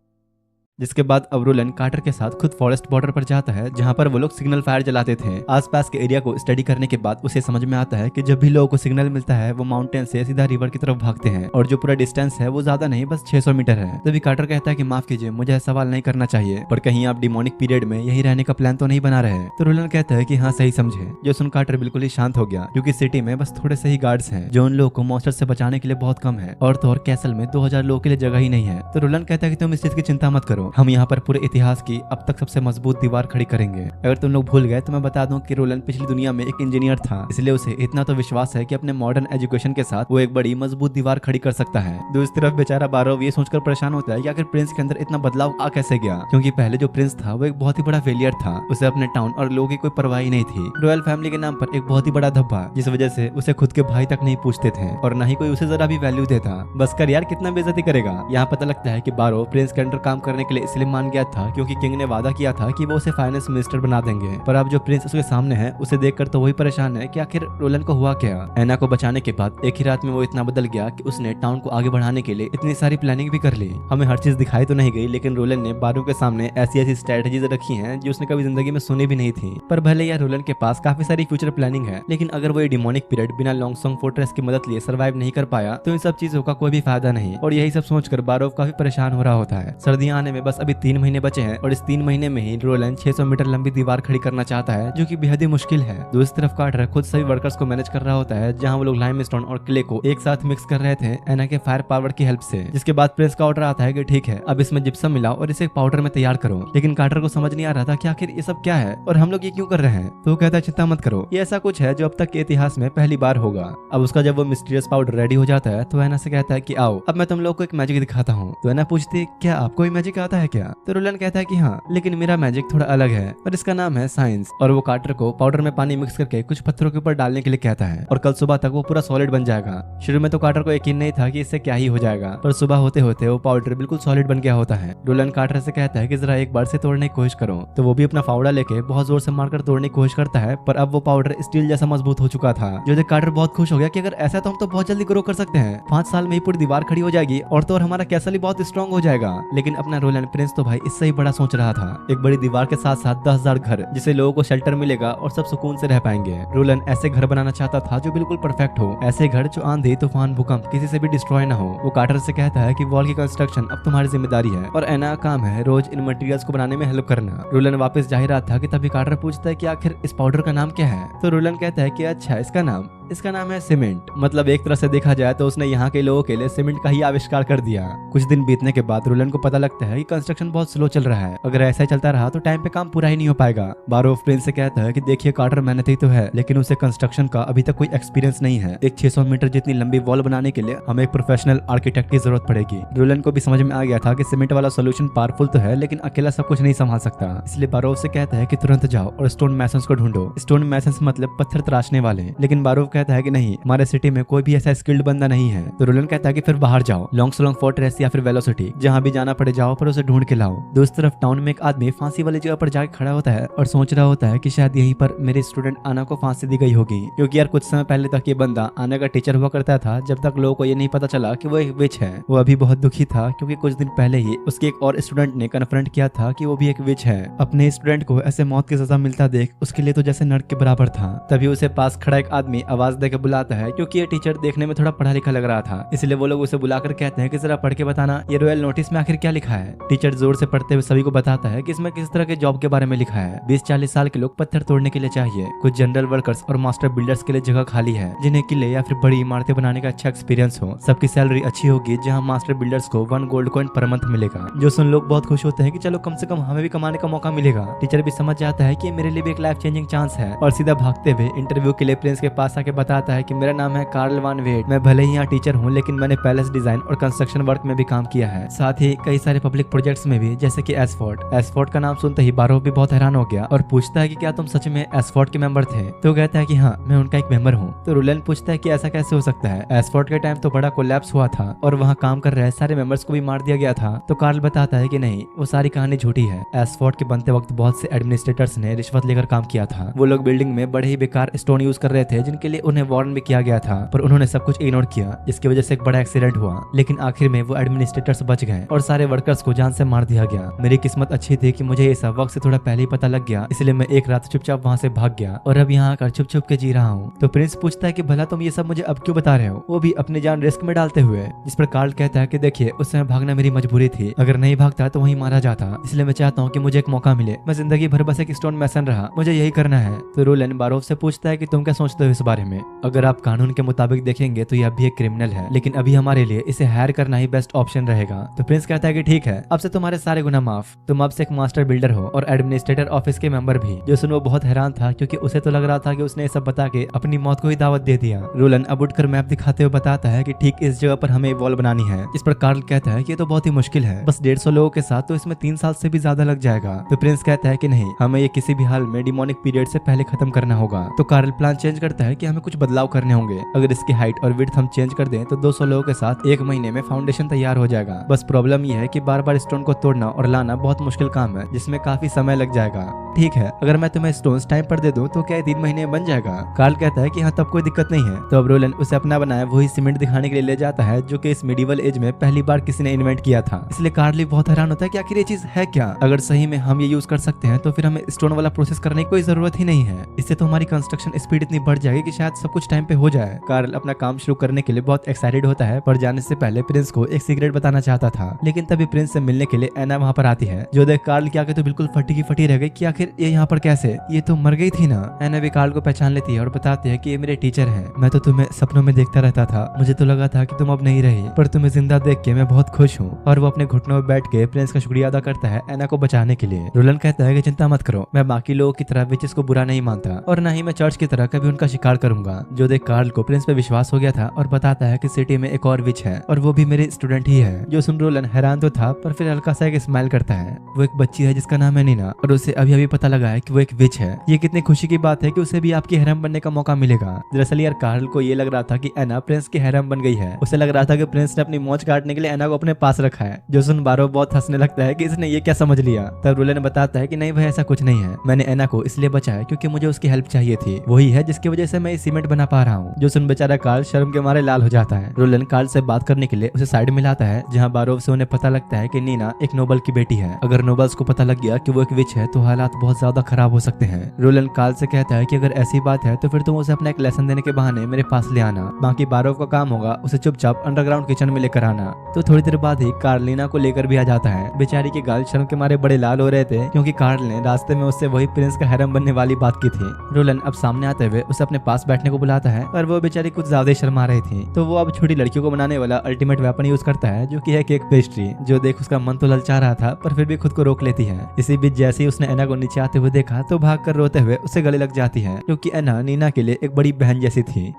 जिसके बाद अब रोलन कार्टर के साथ खुद फॉरेस्ट बॉर्डर पर जाता है, जहाँ पर वो लोग सिग्नल फायर जलाते थे। आसपास के एरिया को स्टडी करने के बाद उसे समझ में आता है कि जब भी लोगों को सिग्नल मिलता है वो माउंटेन से सीधा रिवर की तरफ भागते हैं और जो पूरा डिस्टेंस है वो ज्यादा नहीं, बस 600 मीटर है। तभी कार्टर कहता है कि माफ कीजिए, मुझे ऐसा सवाल नहीं करना चाहिए, पर कहीं आप डिमोनिक पीरियड में यही रहने का प्लान तो नहीं बना रहे। तो रोलन कहता है कि हाँ सही समझे। जो सुन कार्टर बिल्कुल ही शांत हो गया, क्योंकि सिटी में बस थोड़े से ही गार्ड्स हैं जो उन लोगों को मॉन्स्टर से बचाने के लिए बहुत कम है, और तो और कैसल में 2000 लोगों के लिए जगह ही नहीं है। तो रोलन कहता है कि तुम इस चीज की चिंता मत करो, हम यहाँ पर पूरे इतिहास की अब तक सबसे मजबूत दीवार खड़ी करेंगे। अगर तुम लोग भूल गए तो मैं बता दूं कि रोलन पिछली दुनिया में एक इंजीनियर था, इसलिए उसे इतना तो विश्वास है कि अपने मॉडर्न एजुकेशन के साथ वो एक बड़ी मजबूत दीवार खड़ी कर सकता है। दूसरी तरफ बेचारा बारोव ये सोचकर परेशान होता है कि आखिर प्रिंस के अंदर इतना बदलाव आ कैसे गया, क्योंकि पहले जो प्रिंस था वो एक बहुत ही बड़ा फेलियर था। उसे अपने टाउन और लोगों की कोई परवाह नहीं थी। रॉयल फैमिली के नाम पर एक बहुत ही बड़ा धब्बा, जिस वजह से उसे खुद के भाई तक नहीं पूछते थे और न ही कोई उसे जरा भी वैल्यू देता। बस कर यार, कितना बेइज्जती करेगा। यहाँ पता लगता है कि बारो प्रिंस के अंडर काम करने के लिए इसलिए मान गया था क्योंकि किंग ने वादा किया था कि वो उसे फाइनेंस मिनिस्टर बना देंगे। पर अब जो प्रिंस उसके सामने है उसे देखकर तो वही परेशान है कि आखिर रोलन को हुआ क्या। एना को बचाने के बाद एक ही रात में वो इतना बदल गया कि उसने टाउन को आगे बढ़ाने के लिए इतनी सारी प्लानिंग भी कर ली। हमें हर चीज दिखाई तो नहीं गई, लेकिन रोलन ने बारो के सामने ऐसी ऐसी स्ट्रेटेजीज रखी हैं जो उसने कभी जिंदगी में सुनी भी नहीं थी। पर भले यार रोलन के पास काफी सारी फ्यूचर प्लानिंग है, लेकिन अगर वो ये डिमोनिक पीरियड बिना लॉन्गसोंग फोर्ट्रेस की मदद लिए सर्वाइव नहीं कर पाया तो इन सब चीजों का कोई भी फायदा नहीं। और यही सब सोचकर बारो काफी परेशान हो रहा होता है। सर्दियां आने में बस अभी 3 महीने बचे हैं और इस 3 महीने में ही रोलन 600 मीटर लंबी दीवार खड़ी करना चाहता है, जो कि बेहद ही मुश्किल है। दूसरी तरफ कार्टर खुद सभी वर्कर्स को मैनेज कर रहा होता है, जहां वो लोग लाइमस्टोन और क्ले को एक साथ मिक्स कर रहे थे एना के फायर पावर की हेल्प से। जिसके बाद प्रेस का ऑर्डर आता है कि ठीक है, अब इसमें जिप्सम मिलाओ और इसे पाउडर में तैयार करो। लेकिन कार्टर को समझ नहीं आ रहा था कि आखिर ये सब क्या है और हम लोग ये क्यों कर रहे हैं। तो वो कहता है चिंता मत करो, ये ऐसा कुछ है जो अब तक के इतिहास में पहली बार होगा। अब उसका जब वो मिस्टीरियस पाउडर रेडी हो जाता है तो एना से कहता है कि आओ अब मैं तुम लोग को एक मैजिक दिखाता हूँ। तो एना पूछती है क्या आपको भी मैजिक आता है क्या। तो रोलन कहता है कि हाँ, लेकिन मेरा मैजिक थोड़ा अलग है और इसका नाम है साइंस। और वो कार्टर को पाउडर में पानी मिक्स करके कुछ पत्थरों के ऊपर डालने के लिए कहता है और कल सुबह तक वो पूरा सॉलिड बन जाएगा। शुरू में तो कार्टर को यकीन नहीं था कि इससे क्या ही हो जाएगा, पर सुबह होते होते वो पाउडर बिल्कुल सॉलिड बन गया होता है। रोलन कार्टर से कहता है कि जरा एक बार से तोड़ने की कोशिश करो। तो वो भी अपना फावड़ा लेके बहुत जोर से मारकर तोड़ने की कोशिश करता है, पर अब वो पाउडर स्टील जैसा मजबूत हो चुका था, जो देख कार्टर बहुत खुश हो गया कि अगर ऐसा तो हम तो बहुत जल्दी ग्रो कर सकते हैं। 5 साल में ही पूरी दीवार खड़ी हो जाएगी और तो और हमारा कैसल ही बहुत स्ट्रॉन्ग हो जाएगा। लेकिन अपना रोलन प्रिंस तो भाई इससे ही बड़ा सोच रहा था, एक बड़ी दीवार के साथ साथ 10,000 घर, जिससे लोगों को शेल्टर मिलेगा और सब सुकून से रह पाएंगे। रोलन ऐसे घर बनाना चाहता था जो बिल्कुल परफेक्ट हो, ऐसे घर जो आंधी तूफान भूकंप किसी से भी डिस्ट्रॉय ना हो। वो कार्टर से कहता है कि वॉल की कंस्ट्रक्शन अब तुम्हारी जिम्मेदारी है और एना का काम है रोज इन मटेरियल्स को बनाने में हेल्प करना। रोलन वापस जा ही रहा था कि तभी कार्टर पूछता है कि आखिर इस पाउडर का नाम क्या है। तो रोलन कहता है कि अच्छा, इसका नाम है सीमेंट। मतलब एक तरह से देखा जाए तो उसने यहाँ के लोगों के लिए सीमेंट का ही आविष्कार कर दिया। कुछ दिन बीतने के बाद रोलन को पता लगता है कि कंस्ट्रक्शन बहुत स्लो चल रहा है, अगर ऐसा ही चलता रहा तो टाइम पे काम पूरा ही नहीं हो पाएगा। बारो प्रिंस से कहता है कि देखिए कार्टर मेहनती तो है, लेकिन उसे कंस्ट्रक्शन का अभी तक कोई एक्सपीरियंस नहीं है। एक 600 मीटर जितनी लंबी वॉल बनाने के लिए हमें एक प्रोफेशनल आर्किटेक्ट की जरूरत पड़ेगी। रोलन को भी समझ में आ गया था कि सीमेंट वाला सोल्यूशन पावरफुल तो है, लेकिन अकेला सब कुछ नहीं संभाल सकता। इसलिए बारो से कहता है कि तुरंत जाओ और स्टोन मैसन्स को ढूंढो। स्टोन मैसन्स मतलब पत्थर तराशने वाले। लेकिन बारो कहता है कि नहीं, हमारे सिटी में कोई भी ऐसा स्किल्ड बंदा नहीं है। तो रोलन कहता है कि फिर बाहर जाओ, लॉन्ग फोर्ट्रेस या फिर वेलोसिटी, जहाँ भी जाना पड़े जाओ, पर उसे ढूंढ के लाओ। दूसरी तरफ टाउन में एक आदमी फांसी वाली जगह पर जाकर खड़ा होता है और सोच रहा होता है कि शायद यहीं पर मेरे स्टूडेंट आना को फांसी दी गई होगी, क्योंकि यार कुछ समय पहले तक ये बंदा आना का टीचर हुआ करता था, जब तक लोगों को ये नहीं पता चला कि वो एक विच है। वो अभी बहुत दुखी था क्योंकि कुछ दिन पहले ही उसके एक और स्टूडेंट ने कन्फ्रंट किया था कि वो भी एक विच है। अपने स्टूडेंट को ऐसे मौत की सजा मिलता देख उसके लिए तो जैसे नर्क के बराबर था। तभी उसे पास खड़ा एक आदमी आवाज देकर बुलाता है, क्योंकि ये टीचर देखने में थोड़ा पढ़ा लिखा लग रहा था। इसलिए वो लोग उसे बुलाकर कहते हैं कि जरा पढ़ के बताना ये रॉयल नोटिस में आखिर क्या लिखा है। टीचर जोर से पढ़ते हुए सभी को बताता है कि इसमें किस तरह के जॉब के बारे में लिखा है। 20-40 साल के लोग पत्थर तोड़ने के लिए चाहिए, कुछ जनरल वर्कर्स और मास्टर बिल्डर्स के लिए जगह खाली है, जिन्हें किले या फिर बड़ी इमारतें बनाने का अच्छा एक्सपीरियंस हो। सबकी सैलरी अच्छी होगी, जहाँ मास्टर बिल्डर्स को 1 गोल्ड कॉइन पर मंथ मिलेगा। जो सुन लोग बहुत खुश होते हैं कि चलो कम से कम हमें भी कमाने का मौका मिलेगा। टीचर भी समझ जाता है कि मेरे लिए भी एक लाइफ चेंजिंग चांस है और सीधा भागते हुए इंटरव्यू के लिए प्रिंस के पास आके बताता है कि मेरा नाम है कार्ल वान वेट। मैं भले ही यहाँ टीचर हूँ, लेकिन मैंने पैलेस डिजाइन और कंस्ट्रक्शन वर्क में भी काम किया है, साथ ही कई सारे पब्लिक प्रोजेक्ट्स में भी, जैसे कि एसफोर्ट का नाम सुनते ही बारो भी बहुत हैरान हो गया और पूछता है कि क्या तुम सच में एसफोर्ट के मेंबर थे। तो कहता है कि हाँ, मैं उनका एक मेंबर हूँ। तो रोलन पूछता है कि ऐसा कैसे हो सकता है, एसफोर्ट के टाइम तो बड़ा कोलैप्स हुआ था और वहाँ काम कर रहे सारे मेंबर्स को भी मार दिया गया था। तो कार्ल बताता है कि नहीं, वो सारी कहानी झूठी है। एसफोर्ट के बनते वक्त बहुत से एडमिनिस्ट्रेटर्स ने रिश्वत लेकर काम किया था। वो लोग बिल्डिंग में बड़े ही बेकार स्टोन यूज कर रहे थे, जिनके लिए उन्हें वार्न भी किया गया था, पर उन्होंने सब कुछ इग्नोर किया, जिसकी वजह से एक बड़ा एक्सीडेंट हुआ। लेकिन आखिर में वो एडमिनिस्ट्रेटर्स बच गए और सारे वर्कर्स को जान जान से मार दिया गया। मेरी किस्मत अच्छी थी कि मुझे ये सब वक्त से थोड़ा पहले ही पता लग गया, इसलिए मैं एक रात चुपचाप वहाँ से भाग गया और अब यहाँ आकर छुप छुप के जी रहा हूँ। तो प्रिंस पूछता है कि भला तुम ये सब मुझे अब क्यों बता रहे हो, वो भी अपनी जान रिस्क में डालते हुए। जिस पर कार्ल कहता है कि देखिए उस समय भागना मेरी मजबूरी थी, अगर नहीं भागता तो वहीं मारा जाता, इसलिए मैं चाहता हूँ कि मुझे एक मौका मिले। मैं जिंदगी भर बस एक स्टोन मैसन रहा, मुझे यही करना है। तो रोलन बारोव से पूछता है कि तुम क्या सोचते हो इस बारे में। अगर आप कानून के मुताबिक देखेंगे तो यह भी एक क्रिमिनल है, लेकिन अभी हमारे लिए इसे हायर करना ही बेस्ट ऑप्शन रहेगा। तो प्रिंस कहता है कि ठीक है, अब से तुम्हारे सारे गुनाह माफ, तुम अब से एक मास्टर बिल्डर हो और एडमिनिस्ट्रेटर ऑफिस के मेंबर भी। जो सुन वो बहुत हैरान था क्योंकि उसे तो लग रहा था कि उसने ये सब बता के अपनी मौत को ही दावत दे दिया। रोलन अब उठकर मैप दिखाते हुए बताता है कि ठीक इस जगह पर हमें वॉल बनानी है। इस पर कार्ल कहता है कि ये तो बहुत ही मुश्किल है, बस 150 लोगों के साथ तो इसमें 3 साल से भी ज्यादा लग जाएगा। तो प्रिंस कहता है कि नहीं, हमें ये किसी भी हाल में डिमोनिक पीरियड से पहले खत्म करना होगा। तो कार्ल प्लान चेंज करता है कि हमें कुछ बदलाव करने होंगे। अगर इसकी हाइट और विड्थ हम चेंज कर दें तो 200 लोगों के साथ 1 महीने में फाउंडेशन तैयार हो जाएगा। बस प्रॉब्लम यह है कि बार बार स्टोन को तोड़ना और लाना बहुत मुश्किल काम है, जिसमें काफी समय लग जाएगा। ठीक है, अगर मैं तुम्हें स्टोन्स टाइम पर दे दूं तो क्या 3 महीने में बन जाएगा। कार्ल कहता है कि हाँ, तब कोई दिक्कत नहीं है। तो अब रोलन उसे अपना बनाया वही सीमेंट दिखाने के लिए ले जाता है जो कि इस मिडिवल एज में पहली बार किसी ने इन्वेंट किया था। इसलिए कार्ल बहुत हैरान होता है कि आखिर ये चीज है क्या। अगर सही में हम ये यूज कर सकते हैं तो फिर हमें स्टोन वाला प्रोसेस करने की कोई जरूरत ही नहीं है। इससे तो हमारी कंस्ट्रक्शन स्पीड इतनी बढ़ जाएगी कि शायद सब कुछ टाइम पे हो जाए। कार्ल अपना काम शुरू करने के लिए बहुत एक्साइटेड होता है, पर जाने से पहले प्रिंस को एक सीक्रेट बताना चाहता था। लेकिन तभी प्रिंस से मिलने के लिए एना वहाँ पर आती है, जो देख कार्ल क्या तो बिल्कुल फटी की फटी रह गई कि आखिर ये यहाँ पर कैसे, ये तो मर गई थी ना। एना भी कार्ल को पहचान लेती है और बताती है कि ये मेरे टीचर हैं। मैं तो तुम्हें सपनों में देखता रहता था, मुझे तो लगा था कि तुम अब नहीं रही, पर तुम्हें जिंदा देख के मैं बहुत खुश हूँ। और वो अपने घुटनों में बैठ के प्रिंस का शुक्रिया अदा करता है एना को बचाने के लिए। रोलन कहता है कि चिंता मत करो, मैं बाकी लोगों की तरह विचेस को बुरा नहीं मानता और न ही मैं चर्च की तरह कभी उनका शिकार करूंगा। जो देख कार्ल को प्रिंस पे विश्वास हो गया था और बताता है कि सिटी में एक और विच है और वो भी मेरे स्टूडेंट ही है। जो सुन रोलन हैरान तो था, पर फिर हल्का सा एक स्माइल करता है। वो एक बच्ची है जिसका नाम है नीना और उसे अभी अभी पता लगा है कि वो एक विच है। ये कितनी खुशी की बात है कि उसे भी आपकी हैरम बनने का मौका मिलेगा। दरअसल यार कार्ल को ये लग रहा था कि एना प्रिंस की हैरम बन गई है। उसे लग रहा था कि प्रिंस ने अपनी मौज काटने के लिए एना को अपने पास रखा है। जो सुन बारो बहुत हंसने लगता है कि इसने ये क्या समझ लिया। तब रोलन बताता है कि नहीं भाई, ऐसा कुछ नहीं है, मैंने एना को इसलिए बचाया क्योंकि मुझे उसकी हेल्प चाहिए थी, वही है जिसकी वजह से मैं ये सीमेंट बना पा रहा हूँ। जो सुन बेचारा कार्ल शर्म के मारे लाल हो जाता है। रोलन कार्ल से बात करने के लिए उसे साइड में लाता है, जहाँ बारोव से उन्हें पता लगता है कि नीना एक नोबल की बेटी है। अगर नोबल्स को पता लग गया कि वो एक विच है तो हालात बहुत ज्यादा खराब हो सकते हैं। रोलन कार्ल से कहता है कि अगर ऐसी बात है तो फिर तुम उसे अपना एक लेसन देने के बहाने मेरे पास ले आना, बाकी बारोव का काम होगा उसे चुपचाप अंडरग्राउंड किचन में लेकर आना। तो थोड़ी देर बाद ही कार्ल नीना को लेकर भी आ जाता है। बेचारी के गाल शर्म के मारे बड़े लाल हो रहे थे क्योंकि कार्ल ने रास्ते में उससे वही प्रिंस का हैरम बनने वाली बात की थी। रोलन अब सामने आते हुए उसे अपने पास बैठने को बुलाता है, पर वो बेचारी कुछ ज्यादा शर्मा रही थी। तो वो अब छोटी लड़कियों को बनाने वाला अल्टीमेट वेपन यूज करता है, जो कि है केक पेस्ट्री। जो देख उसका मन तो ललचा रहा था, पर फिर भी खुद को रोक लेती है। इसी बीच जैसे ही उसने एना को नीचे आते हुए देखा तो भागकर रोते हुए उसे गले लग जाती है, क्योंकि एना नीना के लिए एक बड़ी बहन जैसी थी।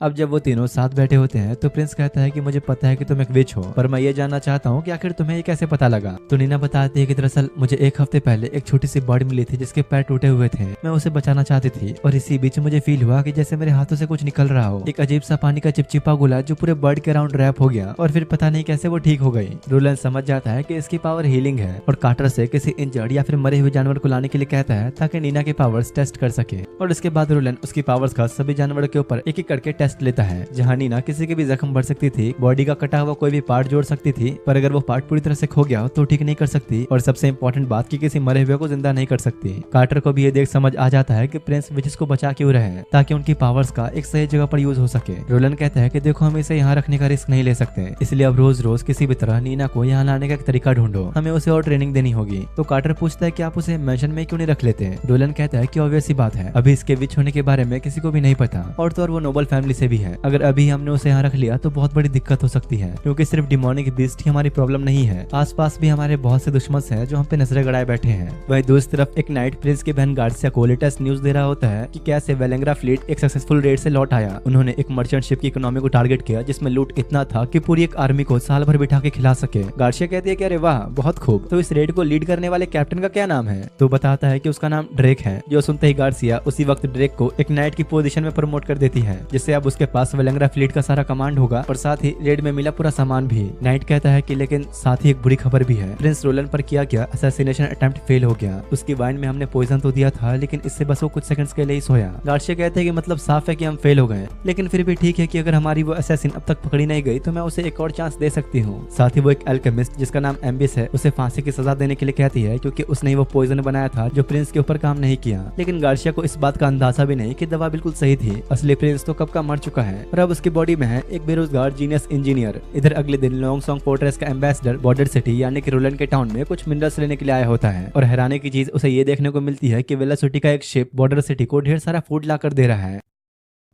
अब जब वो तीनों साथ बैठे होते हैं तो प्रिंस कहता है कि मुझे पता है कि तुम एक विच हो, पर मैं ये जानना चाहता हूँ कि आखिर तुम्हें ये कैसे पता लगा। तो नीना बताती है कि दरअसल मुझे 1 हफ्ते पहले एक छोटी सी बर्ड मिली थी जिसके पैर टूटे हुए थे। मैं उसे बचाना चाहती थी और इसी बीच मुझे फील हुआ कि जैसे मेरे हाथों से कुछ निकल रहा हो, एक अजीब सा पानी का चिपचिपा गोला जो पूरे बर्ड के अराउंड रैप हो गया और फिर पता नहीं कैसे वो ठीक हो गई। रोलन समझ जाता है कि इसकी पावर हीलिंग है और कार्टर से किसी इंजर्ड या फिर मरे हुए जानवर को लाने के लिए कहता है ताकि नीना के पावर्स टेस्ट कर सके। और इसके बाद रोलन उसकी पावर्स का सभी जानवरों के ऊपर एक एक करके टेस्ट लेता है, जहाँ नीना किसी के भी जख्म भर सकती थी, बॉडी का कटा हुआ कोई भी पार्ट जोड़ सकती थी, पर अगर वो पार्ट पूरी तरह से खो गया तो ठीक नहीं कर सकती, और सबसे इंपॉर्टेंट बात कि किसी मरे हुए को जिंदा नहीं कर सकती। कार्टर को भी ये देख समझ आ जाता है कि प्रिंस विचेस को बचा क्यों रहे हैं, ताकि उनकी पावर्स का एक सही जगह पर यूज हो सके। रोलन कहता है कि देखो हम इसे यहाँ रखने का रिस्क नहीं ले सकते, इसलिए अब रोज रोज किसी भी तरह नीना को यहाँ लाने का एक तरीका ढूंढो, हमें उसे और ट्रेनिंग देनी होगी। तो कार्टर पूछता है कि आप उसे मैंशन में क्यों नहीं रख लेते। रोलन कहता है कि ऑब्वियस सी बात है, अभी इसके विच होने के बारे में किसी को भी नहीं पता, और तो और वो नोबल फैमिली से भी है। अगर अभी हमने उसे यहाँ रख लिया तो बहुत बड़ी दिक्कत हो सकती है, क्योंकि सिर्फ डिमोनिक बीस्ट ही हमारी प्रॉब्लम नहीं है, आसपास भी हमारे बहुत से दुश्मन हैं जो हम पे नजरें गड़ाए बैठे हैं। वहीं दूसरी तरफ एक नाइट प्रिंस की बहन गार्सिया को लेटेस्ट न्यूज दे रहा होता है कि कैसे वेलेंग्रा फ्लीट एक सक्सेसफुल रेड से लौट आया। उन्होंने एक मर्चेंट शिप की इकोनॉमी को टारगेट किया जिसमें लूट इतना था कि पूरी एक आर्मी को साल भर बिठा के खिला सके। गार्सिया कहती है कि अरे वाह बहुत खूब, तो इस रेड को लीड करने वाले कैप्टन का क्या नाम है। तो बताता है कि उसका नाम ड्रेक है। जो सुनते ही गार्सिया उसी वक्त ड्रेक को एक नाइट की पोजीशन में प्रमोट कर देती है, जिससे अब अब उसके पास वेलेंग्रा फ्लीट का सारा कमांड होगा और साथ ही रेड में मिला पूरा सामान भी। नाइट कहता है कि लेकिन साथ ही एक बुरी खबर भी है, प्रिंस रोलन पर किया गया असैसिनेशन अटेम्प्ट फेल हो गया। उसकी वाइन में हमने पॉइजन तो दिया था लेकिन इससे बस वो कुछ सेकंड्स के लिए ही सोया। गार्सिया कहते हैं कि मतलब साफ है कि हम फेल हो गए, लेकिन फिर भी ठीक है कि अगर हमारी वो असैसिन अब तक पकड़ी नहीं गई तो मैं उसे एक और चांस दे सकती हूँ। साथ ही वो एक अल्केमिस्ट जिसका नाम एम्बिस है उसे फांसी की सजा देने के लिए कहती है क्योंकि उसने वो पॉइजन बनाया था जो प्रिंस के ऊपर काम नहीं किया। लेकिन गार्सिया को इस बात का अंदाजा भी नहीं कि दवा बिल्कुल सही थी, असली प्रिंस तो कब का मर चुका है और अब उसकी बॉडी में है एक बेरोजगार जीनियस इंजीनियर। इधर अगले दिन लॉन्गसॉन्ग फोर्ट्रेस का एम्बेसडर बॉर्डर सिटी यानी कि रोलन के टाउन में कुछ मिनरल्स लेने के लिए आया होता है और हैरानी की चीज उसे ये देखने को मिलती है कि वेलोसिटी का एक शिप बॉर्डर सिटी को ढेर सारा फूड ला कर दे रहा है।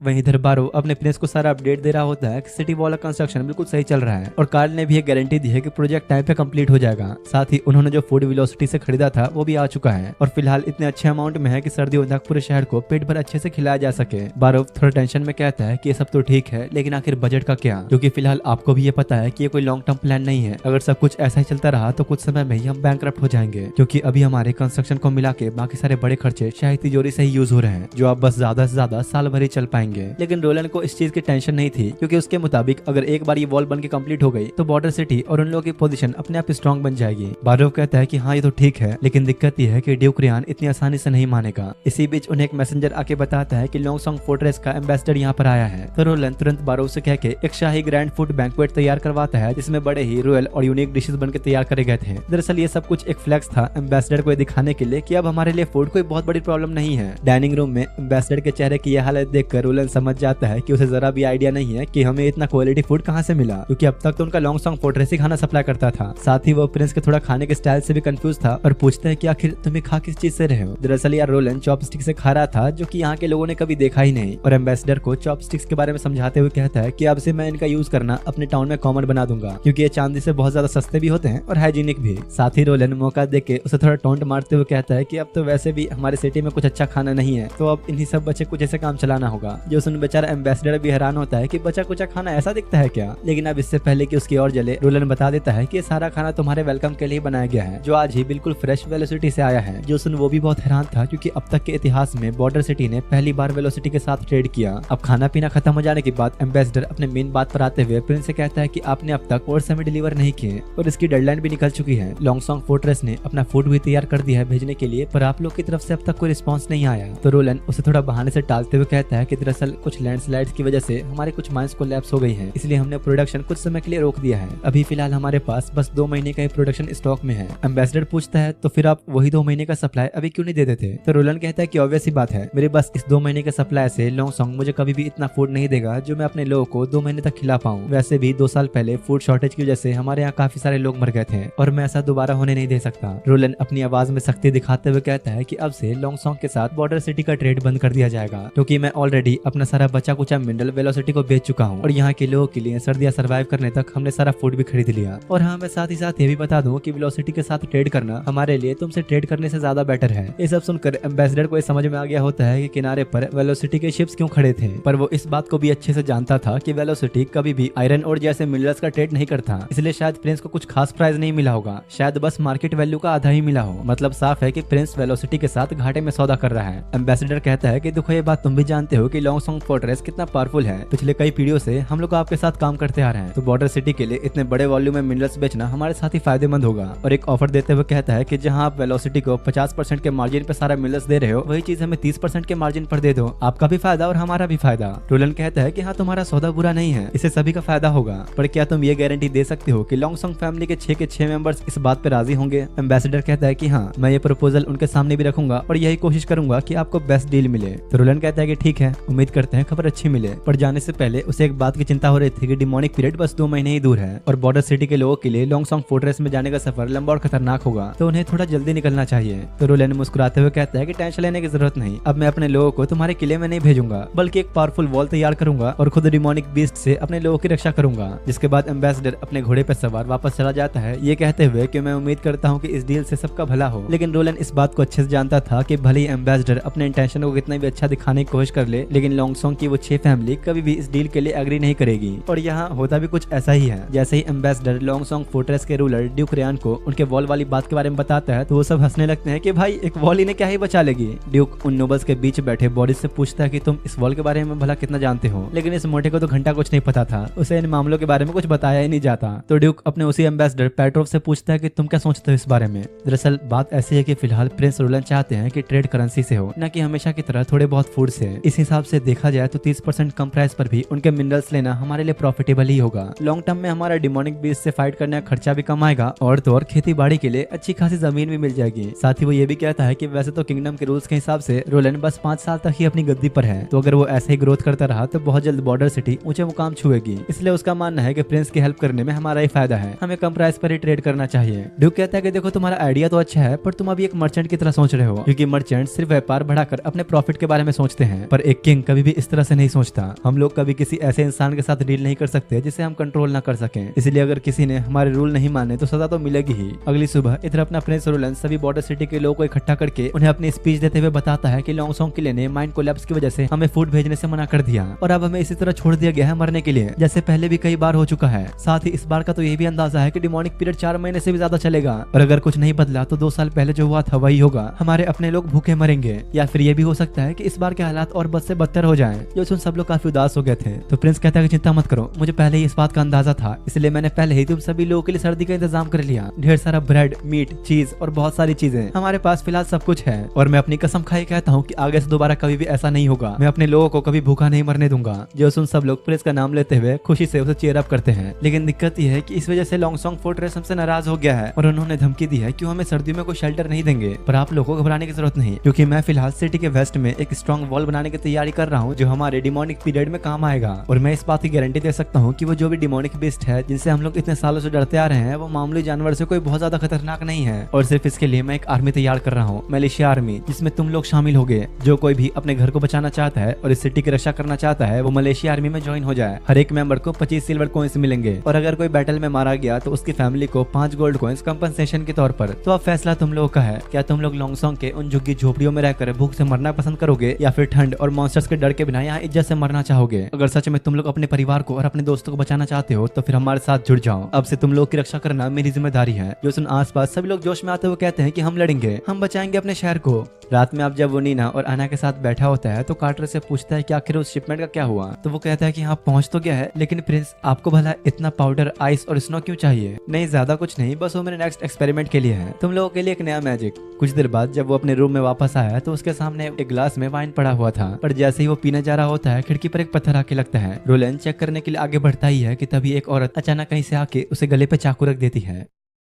वहीं इधर बारो अपने प्रिंस को सारा अपडेट दे रहा होता है कि सिटी वॉल का कंस्ट्रक्शन बिल्कुल सही चल रहा है और कार्ल ने भी एक गारंटी दी है कि प्रोजेक्ट टाइम पे कंप्लीट हो जाएगा। साथ ही उन्होंने जो फूड वेलोसिटी से खरीदा था वो भी आ चुका है और फिलहाल इतने अच्छे अमाउंट में है कि सर्दियों तक पूरे शहर को पेट भर अच्छे से खिलाया जा सके। बारो थोड़ा टेंशन में कहता है कि ये सब तो ठीक है लेकिन आखिर बजट का क्या, क्योंकि फिलहाल आपको भी ये पता है कि ये कोई लॉन्ग टर्म प्लान नहीं है। अगर सब कुछ ऐसा ही चलता रहा तो कुछ समय में ही हम बैंकरप्ट हो जाएंगे, क्योंकि अभी हमारे कंस्ट्रक्शन को मिला के बाकी सारे बड़े खर्चे शाही तिजोरी से ही यूज हो रहे हैं जो अब बस ज्यादा से ज्यादा साल भर ही चल पाएंगे। लेकिन रोलन को इस चीज की टेंशन नहीं थी क्योंकि उसके मुताबिक अगर एक बार ये वॉल बन के कंप्लीट हो गई तो बॉर्डर सिटी और उन लोगों की पोजीशन अपने आप स्ट्रांग बन जाएगी। बारो कहता है कि हाँ ये तो ठीक है लेकिन दिक्कत ये है कि ड्यूक रियान इतनी आसानी से नहीं मानेगा। इसी बीच उन्हें एक मैसेंजर आके बताता है कि लॉन्गसॉन्ग फोर्ट्रेस का एम्बेसडर यहाँ पर आया है, तो रोलन तुरंत बारो से कह के एक शाही ग्रैंड फूड बैंक्वेट तैयार करवाता है जिसमें बड़े ही रॉयल और यूनिक डिशेस बनकर तैयार करे गए थे। दरअसल ये सब कुछ एक फ्लैक्स था एम्बेसडर को दिखाने के लिए कि अब हमारे लिए फूड कोई बहुत बड़ी प्रॉब्लम नहीं है। डाइनिंग रूम में एम्बेसडर के चेहरे की यह हालत देखकर रोलन समझ जाता है कि उसे जरा भी आइडिया नहीं है कि हमें इतना क्वालिटी फूड कहाँ से मिला, क्योंकि अब तक तो उनका लॉन्गसॉन्ग फोर्ट्रेस ही खाना सप्लाई करता था। साथ ही वो प्रिंस के थोड़ा खाने के स्टाइल से भी कंफ्यूज था और पूछता है कि आखिर तुम्हें खा किस चीज से रहे हो। दरअसल यार रोलन चॉपस्टिक से खा रहा था जो कि यहाँ के लोगों ने कभी देखा ही नहीं और एम्बेसडर को चॉपस्टिक्स के बारे में समझाते हुए कहता है कि अब से मैं इनका यूज करना अपने टाउन में कॉमन बना दूंगा, क्योंकि ये चांदी से बहुत ज्यादा सस्ते भी होते हैं और हाइजीनिक भी। साथ ही रोलन मौका देख के उसे थोड़ा टोंट मारते हुए कहता है कि अब तो वैसे भी हमारे सिटी में कुछ अच्छा खाना नहीं है, तो अब इन्हीं सब बच्चे कुछ ऐसे काम चलाना होगा। जो सुन बेचारा एम्बेसडर भी हैरान होता है कि बचा कुचा खाना ऐसा दिखता है क्या। लेकिन अब इससे पहले कि उसकी और जले रोलन बता देता है कि ये सारा खाना तुम्हारे वेलकम के लिए बनाया गया है जो आज ही बिल्कुल फ्रेश वेलोसिटी से आया है। जो सुन वो भी बहुत हैरान था क्योंकि अब तक के इतिहास में बॉर्डर सिटी ने पहली बार वेलोसिटी के साथ ट्रेड किया। अब खाना पीना खत्म हो जाने के बाद एम्बेसडर अपने मेन बात पर आते हुए प्रिंस से कहता है कि आपने अब तक और समय डिलीवर नहीं किए और इसकी डेडलाइन भी निकल चुकी है। लॉन्गसॉन्ग फोर्ट्रेस ने अपना फूड भी तैयार कर दिया है भेजने के लिए, पर आप लोग की तरफ से अब तक कोई रिस्पॉन्स नहीं आया। तो रोलन उसे थोड़ा बहाने से टालते हुए कहता है कि दरअसल कुछ लैंडस्लाइड्स की वजह से हमारे कुछ माइंस को लैप्स हो गई है, इसलिए हमने प्रोडक्शन कुछ समय के लिए रोक दिया है। अभी फिलहाल हमारे पास बस 2 महीने का ही प्रोडक्शन स्टॉक में है। एम्बेसडर पूछता है तो फिर आप वही 2 महीने का सप्लाई अभी क्यों नहीं दे देते। तो रोलन कहता है कि ऑब्वियस ही बात है, मेरे बस इस 2 महीने के सप्लाई से लॉन्गसॉन्ग मुझे कभी भी इतना फूड नहीं देगा जो मैं अपने लोगों को 2 महीने तक खिला पाऊँ। वैसे भी 2 साल पहले फूड शॉर्टेज की वजह से हमारे यहाँ काफी सारे लोग मर गए थे और मैं ऐसा दोबारा होने नहीं दे सकता। रोलन अपनी आवाज में सख्ती दिखाते हुए कहता है कि अब से लॉन्गसॉन्ग के साथ बॉर्डर सिटी का ट्रेड बंद कर दिया जाएगा, क्योंकि मैं ऑलरेडी अपना सारा बचा कुचा मिनरल वेलोसिटी को बेच चुका हूँ और यहाँ के लोगों के लिए सर्दियाँ सर्वाइव करने तक हमने सारा फूड भी खरीद लिया। और हाँ, मैं साथ ही साथ ये भी बता दूं कि वेलोसिटी के साथ ट्रेड करना हमारे लिए तुमसे ट्रेड करने से ज्यादा बेटर है। ये सब सुनकर एम्बेसडर को समझ में आ गया होता है कि किनारे पर वेलोसिटी के शिप्स क्यों खड़े थे, पर वो इस बात को भी अच्छे से जानता था कि वेलोसिटी कभी भी आयरन और जैसे मिनरल्स का ट्रेड नहीं करता, इसलिए शायद प्रिंस को कुछ खास प्राइस नहीं मिला होगा, शायद बस मार्केट वैल्यू का आधा ही मिला हो। मतलब साफ है कि प्रिंस वेलोसिटी के साथ घाटे में सौदा कर रहा है। एम्बेसडर कहता है कि देखो ये बात तुम भी जानते हो कि लॉन्गसॉन्ग फोर्ट्रेस कितना पावरफुल है, पिछले कई पीढ़ियों से हम लोग आपके साथ काम करते आ रहे हैं, तो बॉर्डर सिटी के लिए इतने बड़े वॉल्यूम में मिनरल्स बेचना हमारे साथ ही फायदेमंद होगा। और एक ऑफर देते हुए कहता है कि जहां आप वेलोसिटी को 50% के मार्जिन पे सारा मिनरल्स दे रहे हो, वही चीज हमें 30% के मार्जिन पर दे दो, आपका भी फायदा और हमारा भी फायदा। रोलन कहता है कि हाँ, तुम्हारा सौदा बुरा नहीं है, इससे सभी का फायदा होगा, पर क्या तुम ये गारंटी दे सकते हो कि लॉन्गसॉन्ग फैमिली के 6 के 6 मेंबर्स इस बात पे राजी होंगे। एम्बेसडर कहता है कि हाँ, मैं ये प्रपोजल उनके सामने भी रखूंगा और यही कोशिश करूंगा कि आपको बेस्ट डील मिले। तो रोलन कहता है कि ठीक है, उम्मीद करते हैं खबर अच्छी मिले। पर जाने से पहले उसे एक बात की चिंता हो रही थी कि डिमोनिक पीरियड बस 2 महीने ही दूर है और बॉर्डर सिटी के लोगों के लिए लॉन्गसॉन्ग फोर्ट्रेस में जाने का सफर लंबा और खतरनाक होगा, तो उन्हें थोड़ा जल्दी निकलना चाहिए। तो रोलन मुस्कुराते हुए कहता है कि टेंशन लेने की जरूरत नहीं, अब मैं अपने लोगों को तुम्हारे किले में नहीं भेजूंगा, बल्कि एक पावरफुल वॉल तैयार करूंगा और खुद डिमोनिक बीस्ट से अपने लोगों की रक्षा करूंगा। जिसके बाद एम्बेसडर अपने घोड़े पर सवार वापस चला जाता है, ये कहते हुए कि मैं उम्मीद करता हूँ कि इस डील से सबका भला हो। लेकिन रोलन इस बात को अच्छे से जानता था कि भले ही एम्बेसडर अपने इंटेंशन को कितना भी अच्छा दिखाने की कोशिश कर ले, लेकिन लेकिन लॉन्गसोंग की वो 6 फैमिली कभी भी इस डील के लिए एग्री नहीं करेगी। और यहाँ होता भी कुछ ऐसा ही है। जैसे ही एम्बेसडर लॉन्गसोंग फोर्ट्रेस के रूलर ड्यूक रेयान को उनके वॉल वाली बात के बारे में बताता है तो वो सब हंसने लगते हैं कि भाई एक वॉल इन्हें क्या ही बचा लेगी। ड्यूक उन नोबल्स के बीच बैठे बॉरिस से पूछता है कि तुम इस वॉल के बारे में भला कितना जानते हो, लेकिन इस मोटे को तो घंटा कुछ नहीं पता था, उसे इन मामलों के बारे में कुछ बताया ही नहीं जाता। तो ड्यूक अपने उसी एम्बेसडर पेट्रोव से पूछता है कि तुम क्या सोचते हो इस बारे में। दरअसल बात ऐसी है कि फिलहाल प्रिंस रोलन चाहते हैं कि ट्रेड करेंसी से हो, न कि हमेशा की तरह थोड़े बहुत फूड से। इस हिसाब से देखा जाए तो 30% कम प्राइस पर भी उनके मिनरल्स लेना हमारे लिए प्रॉफिटेबल ही होगा। लॉन्ग टर्म में हमारा डिमोनिक बीस्ट से फाइट करने का खर्चा भी कम आएगा और तो और खेती बाड़ी के लिए अच्छी खासी जमीन भी मिल जाएगी। साथ ही वो ये भी कहता है कि वैसे तो किंगडम के रूल्स के हिसाब से रोलन बस 5 साल तक ही अपनी गद्दी पर है, तो अगर वो ऐसे ही ग्रोथ करता रहा तो बहुत जल्द बॉर्डर सिटी ऊंचे मुकाम छुएगी। इसलिए उसका मानना है कि प्रिंस की हेल्प करने में हमारा ही फायदा है, हमें कम प्राइस पर ही ट्रेड करना चाहिए। ड्यूक कहता है कि देखो तुम्हारा आइडिया तो अच्छा है, पर तुम अभी एक मर्चेंट की तरह सोच रहे हो, क्योंकि मर्चेंट सिर्फ व्यापार बढ़ाकर अपने प्रॉफिट के बारे में सोचते हैं, पर एक किंग कभी भी इस तरह से नहीं सोचता। हम लोग कभी किसी ऐसे इंसान के साथ डील नहीं कर सकते जिसे हम कंट्रोल ना कर सकें, इसलिए अगर किसी ने हमारे रूल नहीं माने तो सजा तो मिलेगी ही। अगली सुबह इधर अपना प्रिंस रोलन सभी बॉर्डर सिटी के लोगों को इकट्ठा करके उन्हें अपनी स्पीच देते हुए बताता है कि लॉन्गसोंग किले ने माइंड कोलैप्स की वजह से हमें फूड भेजने से मना कर दिया और अब हमें इसी तरह छोड़ दिया गया है मरने के लिए, जैसे पहले भी कई बार हो चुका है। साथ ही इस बार का तो ये भी अंदाजा है कि डिमोनिक पीरियड 4 महीने से भी ज्यादा चलेगा और अगर कुछ नहीं बदला तो 2 साल पहले जो हुआ था वही होगा, हमारे अपने लोग भूखे मरेंगे। या फिर ये भी हो सकता है कि इस बार के हालात और बद से बदतर हो जाएं। जो सुन सब लोग काफी उदास हो गए थे। तो प्रिंस कहता है कि चिंता मत करो, मुझे पहले ही इस बात का अंदाजा था, इसलिए मैंने पहले ही तुम सभी लोगों के लिए सर्दी का इंतजाम कर लिया। ढेर सारा ब्रेड, मीट, चीज और बहुत सारी चीजें, हमारे पास फिलहाल सब कुछ है और मैं अपनी कसम खाई कहता हूँ कि आगे से दोबारा कभी भी ऐसा नहीं होगा। मैं अपने लोगों को कभी भूखा नहीं मरने दूंगा। जो सुन सब लोग प्रिंस का नाम लेते हुए खुशी से उसे चीयर अप करते हैं। लेकिन दिक्कत यह है कि इस वजह से लॉन्गसोंग फोर्ट्रेस हमसे नाराज हो गया है और उन्होंने धमकी दी है कि हमें सर्दियों में कोई शेल्टर नहीं देंगे। पर आप लोगों को घबराने की जरूरत नहीं, क्योंकि मैं फिलहाल सिटी के वेस्ट में एक स्ट्रॉन्ग वॉल बनाने की तैयारी कर रहा हूँ जो हमारे डिमोनिक पीरियड में काम आएगा। और मैं इस बात की गारंटी दे सकता हूँ कि वो जो भी डिमोनिक बीस्ट है जिनसे हम लोग इतने सालों से डरते आ रहे हैं वो मामूली जानवर से कोई बहुत ज्यादा खतरनाक नहीं है। और सिर्फ इसके लिए मैं एक आर्मी तैयार कर रहा हूँ, मलेशिया आर्मी, जिसमें तुम लोग शामिल हो गए। जो कोई भी अपने घर को बचाना चाहता है और इस सिटी की रक्षा करना चाहता है वो मलेशिया आर्मी में ज्वाइन हो जाए। हर एक मेंबर को 25 सिल्वर कॉइंस मिलेंगे और अगर कोई बैटल में मारा गया तो उसकी फैमिली को 5 गोल्ड कॉइंस कंपनसेशन के तौर पर। तो अब फैसला तुम लोगों का है, क्या तुम लोग लॉन्गसोंग के उन झुग्गी झोपड़ियों में रहकर भूख से मरना पसंद करोगे या फिर ठंड और मॉन्स्टर्स के डर के बिना यहाँ इज्जत से मरना चाहोगे? अगर सच में तुम लोग अपने परिवार को और अपने दोस्तों को बचाना चाहते हो तो फिर हमारे साथ जुड़ जाओ। अब से तुम लोग की रक्षा करना मेरी जिम्मेदारी है। जो सुन आसपास सभी लोग जोश में आते हुए कहते हैं कि हम लड़ेंगे, हम बचाएंगे अपने शहर को। रात में अब जब वो नीना और अना के साथ बैठा होता है तो कार्टर से पूछता है कि आखिर उस शिपमेंट का क्या हुआ। तो वो कहता है कि हाँ पहुंच तो गया है, लेकिन प्रिंस आपको भला इतना पाउडर, आइस और स्नो क्यों चाहिए? नहीं ज्यादा कुछ नहीं, बस वो मेरे नेक्स्ट एक्सपेरिमेंट के लिए है, तुम लोगों के लिए एक नया मैजिक। कुछ देर बाद जब वो अपने रूम में वापस आया तो उसके सामने एक ग्लास में वाइन पड़ा हुआ था, पर जैसे ही वो पीने जा रहा होता है खिड़की पर एक पत्थर आके लगता है। रोलन चेक करने के लिए आगे बढ़ता ही है कि तभी एक औरत अचानक कहीं से आके उसे गले पे चाकू रख देती है।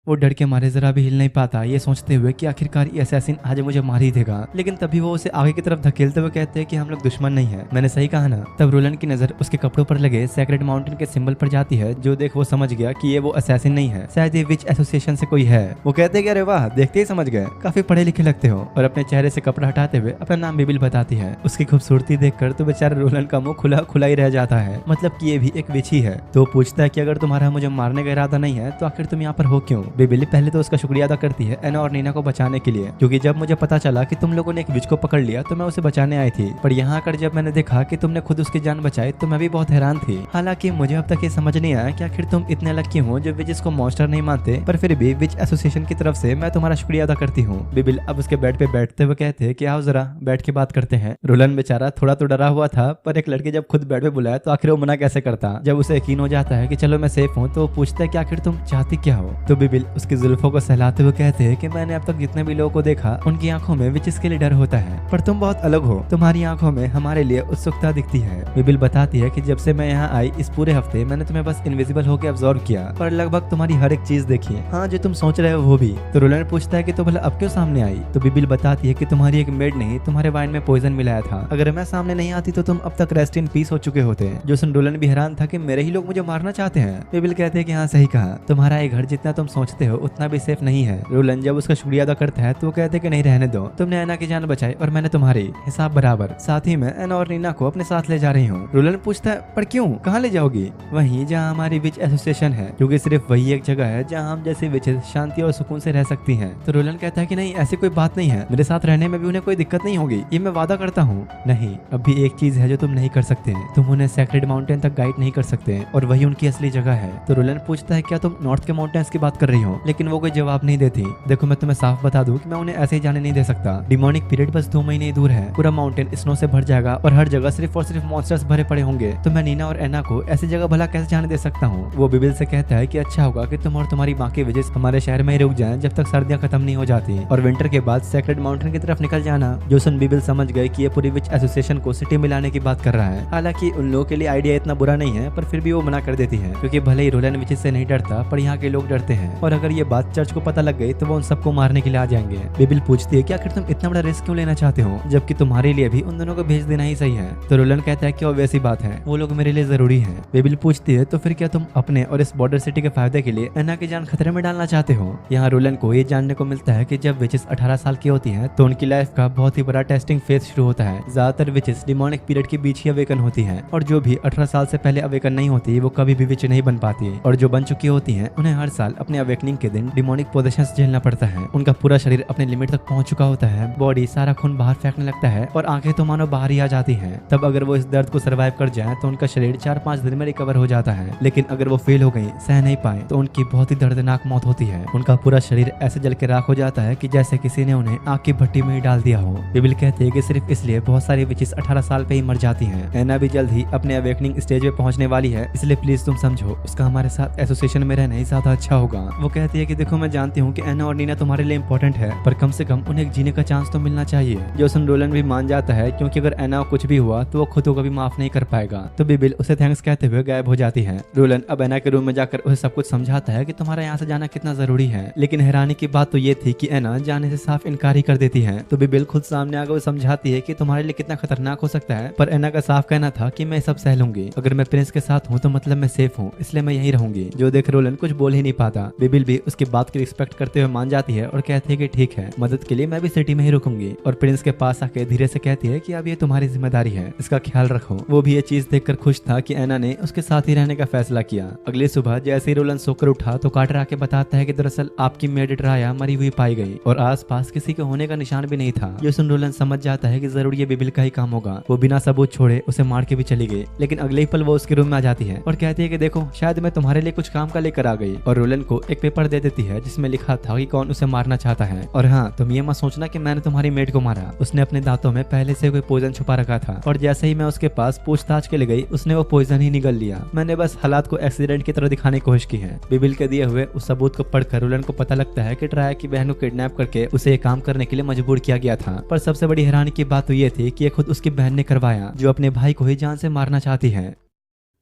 वो डर के मारे जरा भी हिल नहीं पाता, ये सोचते हुए कि आखिरकार ये असैसिन आज मुझे मार ही देगा। लेकिन तभी वो उसे आगे की तरफ धकेलते हुए कहते हैं कि हम लोग दुश्मन नहीं है, मैंने सही कहा ना। तब रोलन की नजर उसके कपड़ों पर लगे सेक्रेट माउंटेन के सिंबल पर जाती है, जो देख वो समझ गया कि ये वो असैसिन नहीं है, शायद ये विच एसोसिएशन से कोई है। वो कहते हैं कि अरे वाह, देखते ही समझ गए, काफी पढ़े लिखे लगते हो। और अपने चेहरे से कपड़ा हटाते हुए अपना नाम बिबिल बताती है। उसकी खूबसूरती देखकर तो बेचारे रोलन का मुंह खुला खुला ही रह जाता है, मतलब कि ये भी एक विच ही है। तो पूछता है कि अगर तुम्हारा मुझे मारने का इरादा नहीं है तो आखिर तुम यहाँ पर हो क्यों? बिबिल पहले तो शुक्रिया अदा करती है एना और नीना को बचाने के लिए, क्योंकि जब मुझे पता चला कि तुम लोगों ने एक विच को पकड़ लिया तो मैं उसे बचाने आई थी, पर यहाँ आकर जब मैंने देखा कि तुमने खुद उसकी जान बचाई तो मैं भी बहुत हैरान थी। हालांकि मुझे अब तक ये समझ नहीं आया कि आखिर तुम इतने लकी हो जो विचेस को मॉन्स्टर नहीं मानते, पर फिर भी विच एसोसिएशन की तरफ से मैं तुम्हारा शुक्रिया अदा करती हूँ। बिबिल अब उसके बेड पे बैठते हुए कहते हैं कि आओ जरा बैठ के बात करते हैं। रोलन बेचारा थोड़ा तो डरा हुआ था, पर एक लड़के जब खुद बेड पे बुलाया तो आखिर वो मना कैसे करता। जब उसे यकीन हो जाता है कि चलो मैं सेफ हूँ तो वो पूछता है कि आखिर तुम चाहती क्या हो। तो बिबिल उसकी जुल्फों को सहलाते हुए कहते हैं कि मैंने अब तक जितने भी लोगों को देखा उनकी आंखों में विचेस के लिए डर होता है, पर तुम बहुत अलग हो, तुम्हारी आंखों में हमारे लिए उत्सुकता दिखती है। बिबिल बताती है कि जब से मैं यहाँ आई इस पूरे हफ्ते मैंने तुम्हें बस इनविजिबल होकर ऑब्जर्व किया, पर लगभग तुम्हारी हर एक चीज देखी, हाँ जो तुम सोच रहे हो वो भी। तो रोलन पूछता है कि तो भला अब क्यों सामने आई? तो बिबिल बताती है कि तुम्हारी एक मेड ने तुम्हारे वाइन में पॉइजन मिलाया था, अगर मैं सामने नहीं आती तो तुम अब तक रेस्ट इन पीस हो चुके होते। जो सुन रोलन भी हैरान था कि मेरे ही लोग मुझे मारना चाहते हैं। बिबिल कहते हैं कि हाँ सही कहा, तुम्हारा ये घर जितना तुम सोचते हो उतना भी सेफ नहीं है। रोलन जब उसका शुक्रिया अदा करता है तो वो कहते कि नहीं, रहने दो, तुमने ऐना की जान बचाई और मैंने तुम्हारी, हिसाब बराबर। साथ ही मैं ऐना और नीना को अपने साथ ले जा रही हूँ। रोलन पूछता है पर क्यों, कहाँ ले जाओगी? वहीं जहाँ हमारी विच एसोसिएशन है, क्योंकि सिर्फ वही एक जगह है जहाँ हम जैसे विचेस शांति और सुकून से रह सकती हैं। तो रोलन कहता है कि नहीं, ऐसी कोई बात नहीं है, मेरे साथ रहने में भी उन्हें कोई दिक्कत नहीं होगी, ये मैं वादा करता हूँ। नहीं, अभी एक चीज है जो तुम नहीं कर सकते, तुम उन्हें सेक्रेड माउंटेन तक गाइड नहीं कर सकते और वही उनकी असली जगह है। तो रोलन पूछता है क्या तुम नॉर्थ के माउंटेन्स की बात कर रही हो? लेकिन वो कोई जवाब नहीं देती। देखो मैं तुम्हें साफ बता दूं कि मैं उन्हें ऐसे ही जाने नहीं दे सकता। डिमोनिक पीरियड बस 2 महीने ही दूर है, पूरा माउंटेन स्नो से भर जाएगा और हर जगह सिर्फ और सिर्फ मॉन्स्टर्स भरे पड़े होंगे। तो मैं नीना और एना को ऐसी जगह भला कैसे जाने दे सकता हूँ? वो बिबिल से कहता है कि अच्छा होगा कि तुम और तुम्हारी बाकी विजेस हमारे शहर में ही रुक जाएं जब तक सर्दियां खत्म नहीं हो जाती, और विंटर के बाद सेक्रेड माउंटेन की तरफ निकल जाना। जो सुन बिबिल समझ गए कि ये पूरी विच एसोसिएशन को सिटी में लाने की बात कर रहा है। हालांकि उन लोगों के लिए आइडिया इतना बुरा नहीं है, पर फिर भी वो मना कर देती है, क्योंकि भले ही रोलन विचेस से नहीं डरता पर यहाँ के लोग डरते हैं, और अगर ये बात चर्च को पता लग गई तो वो उन सबको मारने के लिए आ जाएंगे। बिबिल पूछती है कि आखिर तुम इतना बड़ा रिस्क क्यों लेना चाहते हो, जबकि तुम्हारे लिए भी उन दोनों को भेज देना ही सही है? तो रोलन कहता है कि ऑब्वियस सी बात है, वो लोग मेरे लिए जरूरी है। बिबिल पूछती है तो फिर क्या तुम अपने और इस बॉर्डर सिटी के फायदे के लिए एना की जान खतरे में डालना चाहते हो? यहाँ रोलन को ये जानने को मिलता है कि जब विचेस 18 साल की होती हैं तो उनकी लाइफ का बहुत ही बड़ा टेस्टिंग फेज शुरू होता है। ज्यादातर विचेस डिमोनिक पीरियड के बीच ही अवेकन होती हैं, और जो भी 18 साल से पहले अवेकन नहीं होती वो कभी भी विच नहीं बन पाती, और जो बन चुकी होती हैं उन्हें हर साल अपने अवेकनिंग के दिन डिमोनिक पोजेशंस झेलना पड़ता है। उनका पूरा शरीर अपने लिमिट तक पहुंच चुका होता है, बॉडी सारा खून बाहर फेंकने लगता है और आंखें तो मानो बाहर ही आ जाती हैं। तब अगर वो इस दर्द को सर्वाइव कर जाए तो उनका शरीर 4-5 दिन में रिकवर हो जाता है, लेकिन अगर वो फेल हो गई, सह नहीं पाए, तो उनकी बहुत ही दर्दनाक मौत होती है। उनका पूरा शरीर ऐसे जल के राख हो जाता है कि जैसे किसी ने उन्हें आग की भट्टी में ही डाल दिया हो। बिबिल कहते हैं कि सिर्फ इसलिए बहुत सारी विचेस 18 साल पे ही मर जाती हैं। एना भी जल्द ही अपने अवेकनिंग स्टेज पे पहुंचने वाली है, इसलिए प्लीज तुम समझो, उसका हमारे साथ एसोसिएशन में रहना ही ज्यादा अच्छा होगा। वो कहती है कि देखो मैं जानती हूँ कि एना और नीना तुम्हारे लिए इंपॉर्टेंट है, पर कम से कम उन्हें एक जीने का चांस तो मिलना चाहिए। जो सुन रोलन भी मान जाता है, क्योंकि अगर एना को कुछ भी हुआ तो वो खुद को कभी माफ नहीं कर पाएगा। तो बिबिल उसे थैंक्स कहते हुए गायब हो जाती है। रोलन अब एना के रूम में जाकर उसे सब कुछ समझाता है कि तुम्हारा यहाँ से जाना कितना जरूरी है, लेकिन हैरानी की बात तो ये थी कि एना जाने से साफ इनकार ही कर देती है। तो बिबिल खुद सामने आकर समझाती है कि तुम्हारे लिए कितना खतरनाक हो सकता है, पर एना का साफ कहना था कि मैं सब सह लूंगी, अगर मैं प्रिंस के साथ हूँ तो मतलब मैं सेफ हूँ, इसलिए मैं यही रहूंगी। जो देख रोलन कुछ बोल ही नहीं पाता। बिबिल भी उसकी बात की रिस्पेक्ट करते हुए मान जाती है और कहती है कि ठीक है, मदद के लिए मैं भी सिटी में ही रुकूंगी, और प्रिंस के पास आके धीरे से कहती है कि अब ये तुम्हारी जिम्मेदारी है, इसका ख्याल रखो। वो भी ये चीज देखकर खुश था कि एना ने उसके साथ ही रहने का फैसला किया। अगली सुबह जैसे ही रोलन सोकर उठा तो कार्टर आके बताता है कि दरअसल आपकी मेड राया मरी हुई पाई गई और आसपास किसी के होने का निशान भी नहीं था। ये सुन रोलन समझ जाता है कि जरूर ये बिबिल का ही काम होगा। वो बिना सबूत छोड़े उसे मार के भी चली गई, लेकिन अगले ही पल वो उसके रूम में आ जाती है और कहती है कि देखो शायद मैं तुम्हारे लिए कुछ काम का लेकर आ गई, और रोलन को एक पेपर दे देती है जिसमें लिखा था कि कौन उसे मारना चाहता है। और हाँ, तुम ये मत सोचना कि मैंने तुम्हारी मेड को मारा, उसने अपने दांतों में पहले से कोई पॉइजन छुपा रखा था, और जैसे ही मैं उसके पास पूछताछ के लिए गई उसने वो पॉइजन ही निगल लिया। मैंने बस हालात को एक्सीडेंट की तरह दिखाने की कोशिश की है। बिबिल के दिए हुए उस सबूत को पढ़कर रोलन को पता लगता है कि ट्राया की बहन को किडनैप करके उसे ये काम करने के लिए मजबूर किया गया था। पर सबसे बड़ी हैरानी की बात तो ये थी कि ये खुद उसकी बहन ने करवाया, जो अपने भाई को ही जान से मारना चाहती है।